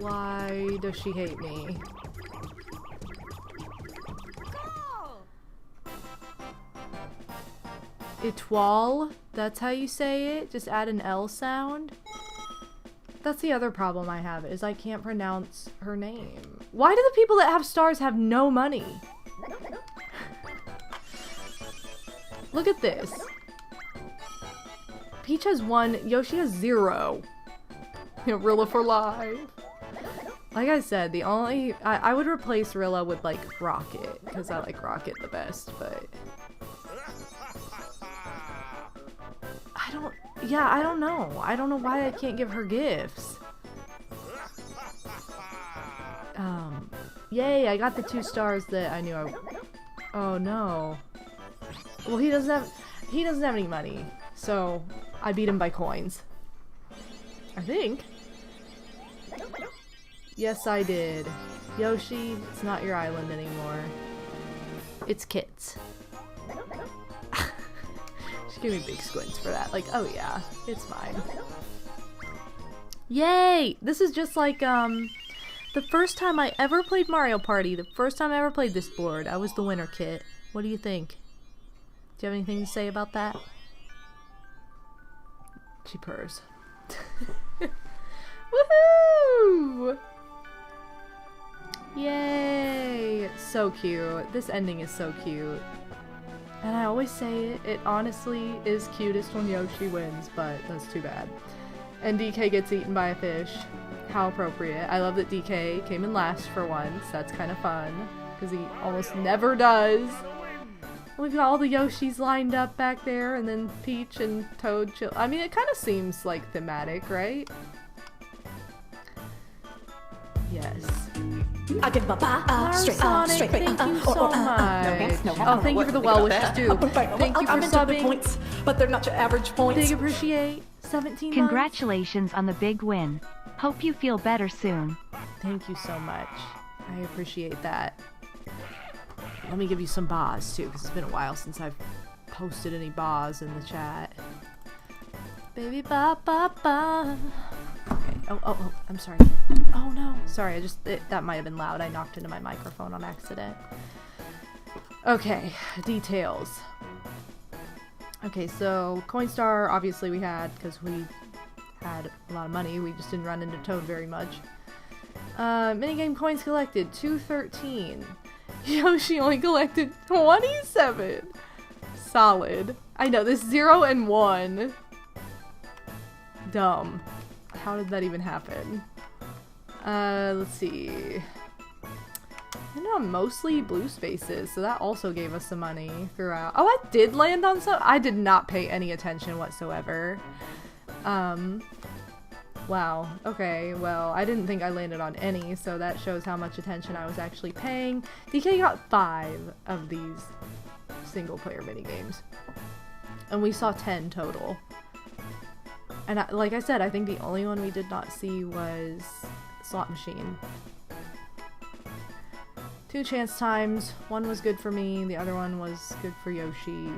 why does she hate me? Etoile, that's how you say it? Just add an L sound? That's the other problem I have, is I can't pronounce her name. Why do the people that have stars have no money? Look at this. Peach has 1, Yoshi has 0. Rilla for life. Like I said, the only... I would replace Rilla with, like, Rocket, because I like Rocket the best, but... I don't know. I don't know why I can't give her gifts. Yay, I got the 2 stars that I knew I... Oh, no. Well, he doesn't have any money, so I beat him by coins. I think. Yes, I did. Yoshi, it's not your island anymore. It's Kit's. She gave me big squints for that. Like, oh yeah, it's fine. Yay! This is just like, the first time I ever played Mario Party, the first time I ever played this board, I was the winner, Kit. What do you think? Do you have anything to say about that? She purrs. Woohoo! Yay! So cute. This ending is so cute. And I always say it, it honestly is cutest when Yoshi wins, but that's too bad. And DK gets eaten by a fish. How appropriate. I love that DK came in last for once. That's kind of fun, because he almost never does. We've got all the Yoshis lined up back there, and then Peach and Toad chill. I mean, it kind of seems like thematic, right? Yes. I give my straight Sonic, thank you so much. Oh, thank you for the well wishes too. Thank you for subbing. Points, but they're not your average points. Big appreciate. 17 Congratulations on the big win. Hope you feel better soon. Thank you so much. I appreciate that. Let me give you some bars too, because it's been a while since I've posted any bars in the chat. Baby ba ba ba. Okay. Oh, I'm sorry. Oh no. Sorry, that might have been loud. I knocked into my microphone on accident. Okay, details. Okay, so Coinstar, obviously we had, because we had a lot of money. We just didn't run into Toad very much. Minigame coins collected, 213. Yoshi only collected 27. Solid. I know, this 0 and 1. Dumb. How did that even happen? Let's see. I know I'm mostly blue spaces, so that also gave us some money throughout. Oh, I did land on some. I did not pay any attention whatsoever. Wow. Okay, well, I didn't think I landed on any, so that shows how much attention I was actually paying. DK got 5 of these single-player minigames. And we saw 10 total. And like I said, I think the only one we did not see was Slot Machine. 2 chance times. One was good for me, the other one was good for Yoshi.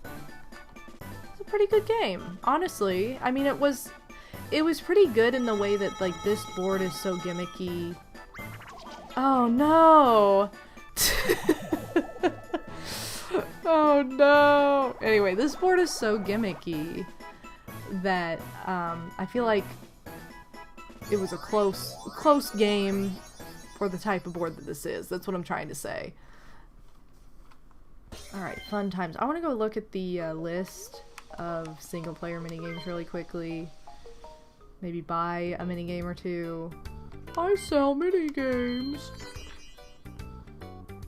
It's a pretty good game, honestly. I mean, it was pretty good in the way that, like, this board is so gimmicky. Oh no! Oh no! Anyway, this board is so gimmicky that I feel like it was a close game for the type of board that this is. That's what I'm trying to say. Alright, fun times. I want to go look at the list of single-player minigames really quickly. Maybe buy a minigame or two. I sell minigames!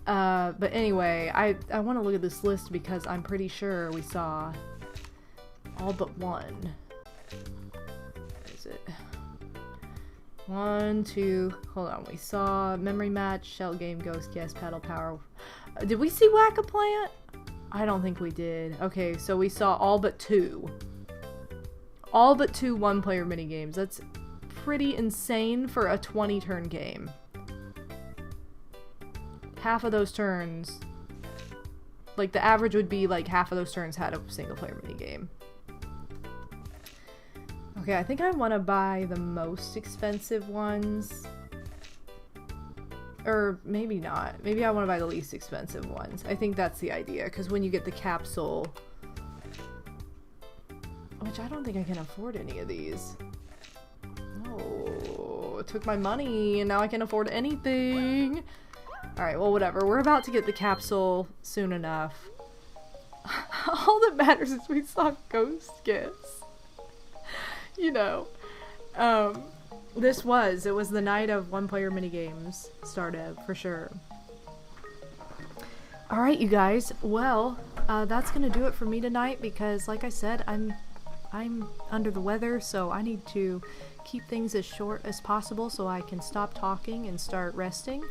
But anyway, I want to look at this list because I'm pretty sure we saw all but one. Where is it? 1, 2, hold on. We saw Memory Match, Shell Game, Ghost Guess, Pedal Power. Did we see Whack-A-Plant? I don't think we did. Okay, so we saw all but 2. All but 2 one-player minigames. That's pretty insane for a 20-turn game. Half of those turns, like the average would be like half of those turns had a single-player minigame. Okay, I think I want to buy the most expensive ones. Or maybe not. Maybe I want to buy the least expensive ones. I think that's the idea, because when you get the capsule, which I don't think I can afford any of these. Oh, it took my money and now I can't afford anything. Alright, well whatever. We're about to get the capsule soon enough. All that matters is we saw Ghost Guess. You know. It was the night of one-player minigames started, for sure. Alright, you guys. Well, that's gonna do it for me tonight because, like I said, I'm under the weather, so I need to keep things as short as possible so I can stop talking and start resting.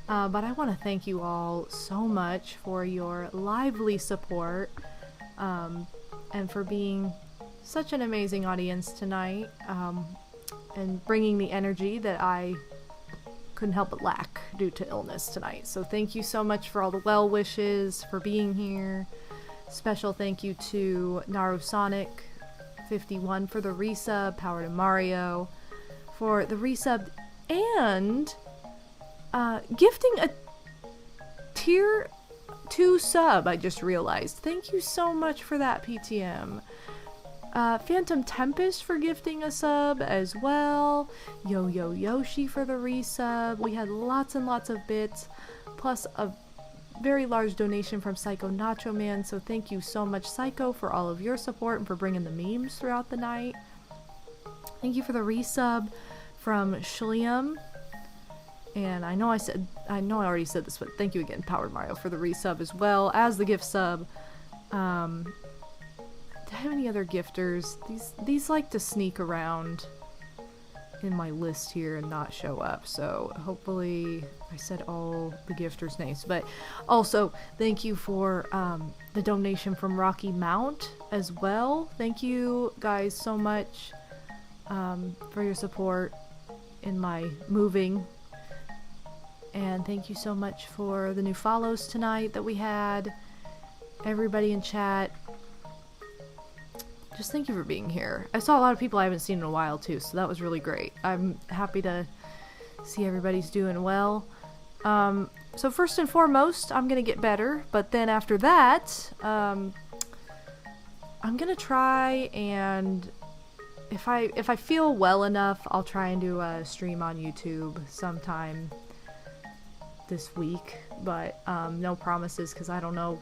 But I want to thank you all so much for your lively support and for being such an amazing audience tonight and bringing the energy that I couldn't help but lack due to illness tonight. So thank you so much for all the well wishes, for being here. Special thank you to NaruSonic51 for the resub, Power to Mario for the resub, and gifting a tier 2 sub, I just realized. Thank you so much for that, PTM. Phantom Tempest for gifting a sub as well. Yoshi for the resub. We had lots and lots of bits, plus a very large donation from Psycho Nacho Man, so thank you so much, Psycho, for all of your support and for bringing the memes throughout the night. Thank you for the resub from Shliam. And I know I already said this, but thank you again, Powered Mario, for the resub as well as the gift sub. Do I have any other gifters? These like to sneak around in my list here and not show up, so hopefully I said all the gifters' names. But also, thank you for the donation from Rocky Mount as well. Thank you guys so much for your support in my moving. And thank you so much for the new follows tonight that we had. Everybody in chat. Just thank you for being here. I saw a lot of people I haven't seen in a while too, so that was really great. I'm happy to see everybody's doing well. So first and foremost, I'm gonna get better, but then after that, I'm gonna try and if I feel well enough, I'll try and do a stream on YouTube sometime this week, but no promises because I don't know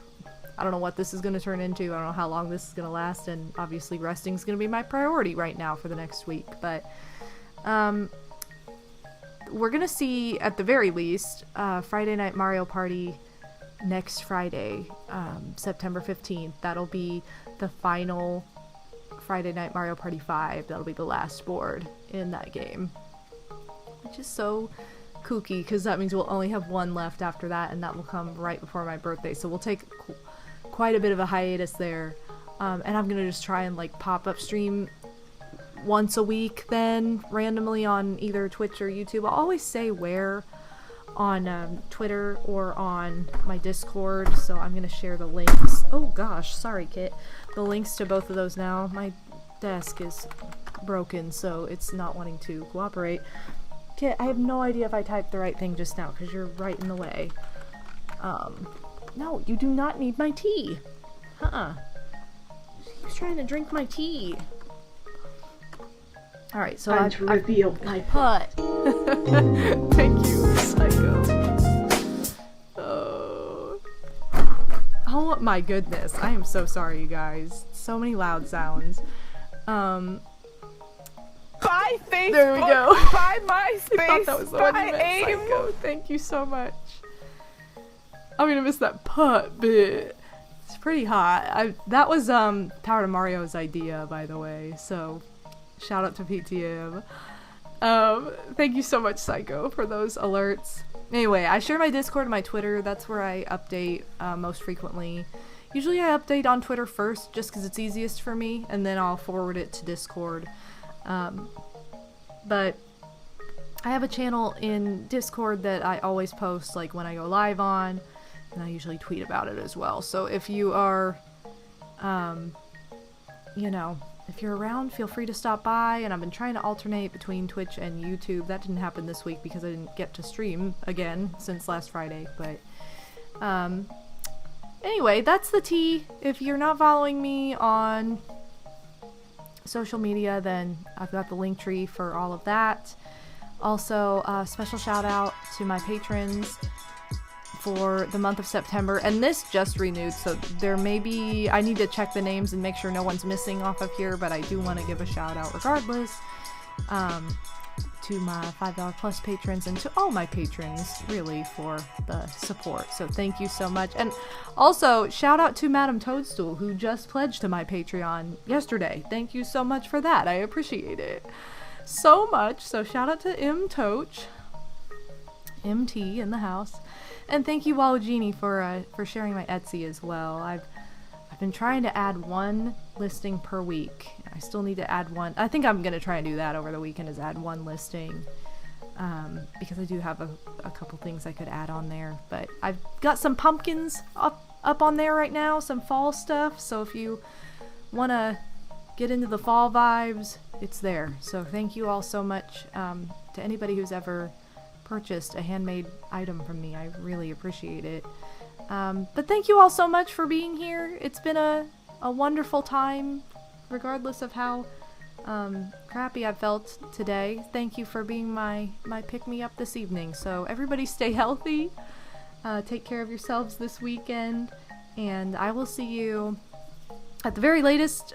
what this is going to turn into. I don't know how long this is going to last, and obviously resting is going to be my priority right now for the next week, but we're going to see, at the very least, Friday Night Mario Party next Friday, September 15th. That'll be the final Friday Night Mario Party 5. That'll be the last board in that game, which is so kooky because that means we'll only have one left after that, and that will come right before my birthday, so we'll take quite a bit of a hiatus there, and I'm gonna just try and like pop-up stream once a week then randomly on either Twitch or YouTube. I'll always say where on Twitter or on my Discord, so I'm gonna share the links. Oh gosh, sorry Kit. The links to both of those now. My desk is broken, so it's not wanting to cooperate. Kit, I have no idea if I typed the right thing just now, because you're right in the way. No, you do not need my tea. He's trying to drink my tea. Alright, so Time to reveal my putt. Thank you, Psycho. Oh my goodness. I am so sorry, you guys. So many loud sounds. Bye, Facebook! There we go. Bye, MySpace! I thought that was the one you Bye, meant, AIM! Psycho. Thank you so much. I'm gonna miss that putt bit. It's pretty hot. That was Power to Mario's idea, by the way, so shout out to PTM. Thank you so much, Psycho, for those alerts. Anyway, I share my Discord and my Twitter. That's where I update most frequently. Usually I update on Twitter first, just because it's easiest for me, and then I'll forward it to Discord. But I have a channel in Discord that I always post, like, when I go live on, and I usually tweet about it as well. So if you are, you know, if you're around, feel free to stop by. And I've been trying to alternate between Twitch and YouTube. That didn't happen this week because I didn't get to stream again since last Friday. But anyway, that's the tea. If you're not following me on social media, then I've got the link tree for all of that. Also, special shout out to my patrons for the month of September, and this just renewed, so there may be, I need to check the names and make sure no one's missing off of here, but I do want to give a shout out regardless to my $5 plus patrons and to all my patrons really for the support, so thank you so much. And also shout out to Madame Toadstool, who just pledged to my Patreon yesterday. Thank you so much for that. I appreciate it so much. So shout out to MToach, MT in the house. And thank you, Walugini, for sharing my Etsy as well. I've been trying to add one listing per week. I still need to add one. I think I'm going to try and do that over the weekend, is add one listing. Because I do have a couple things I could add on there. But I've got some pumpkins up on there right now, some fall stuff. So if you want to get into the fall vibes, it's there. So thank you all so much to anybody who's ever purchased a handmade item from me. I really appreciate it. But thank you all so much for being here. It's been a wonderful time, regardless of how crappy I felt today. Thank you for being my pick-me-up this evening. So everybody stay healthy, take care of yourselves this weekend, and I will see you at the very latest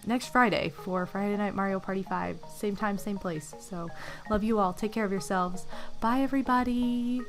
next Friday for Friday Night Mario Party 5. Same time, same place. So love you all. Take care of yourselves. Bye, everybody.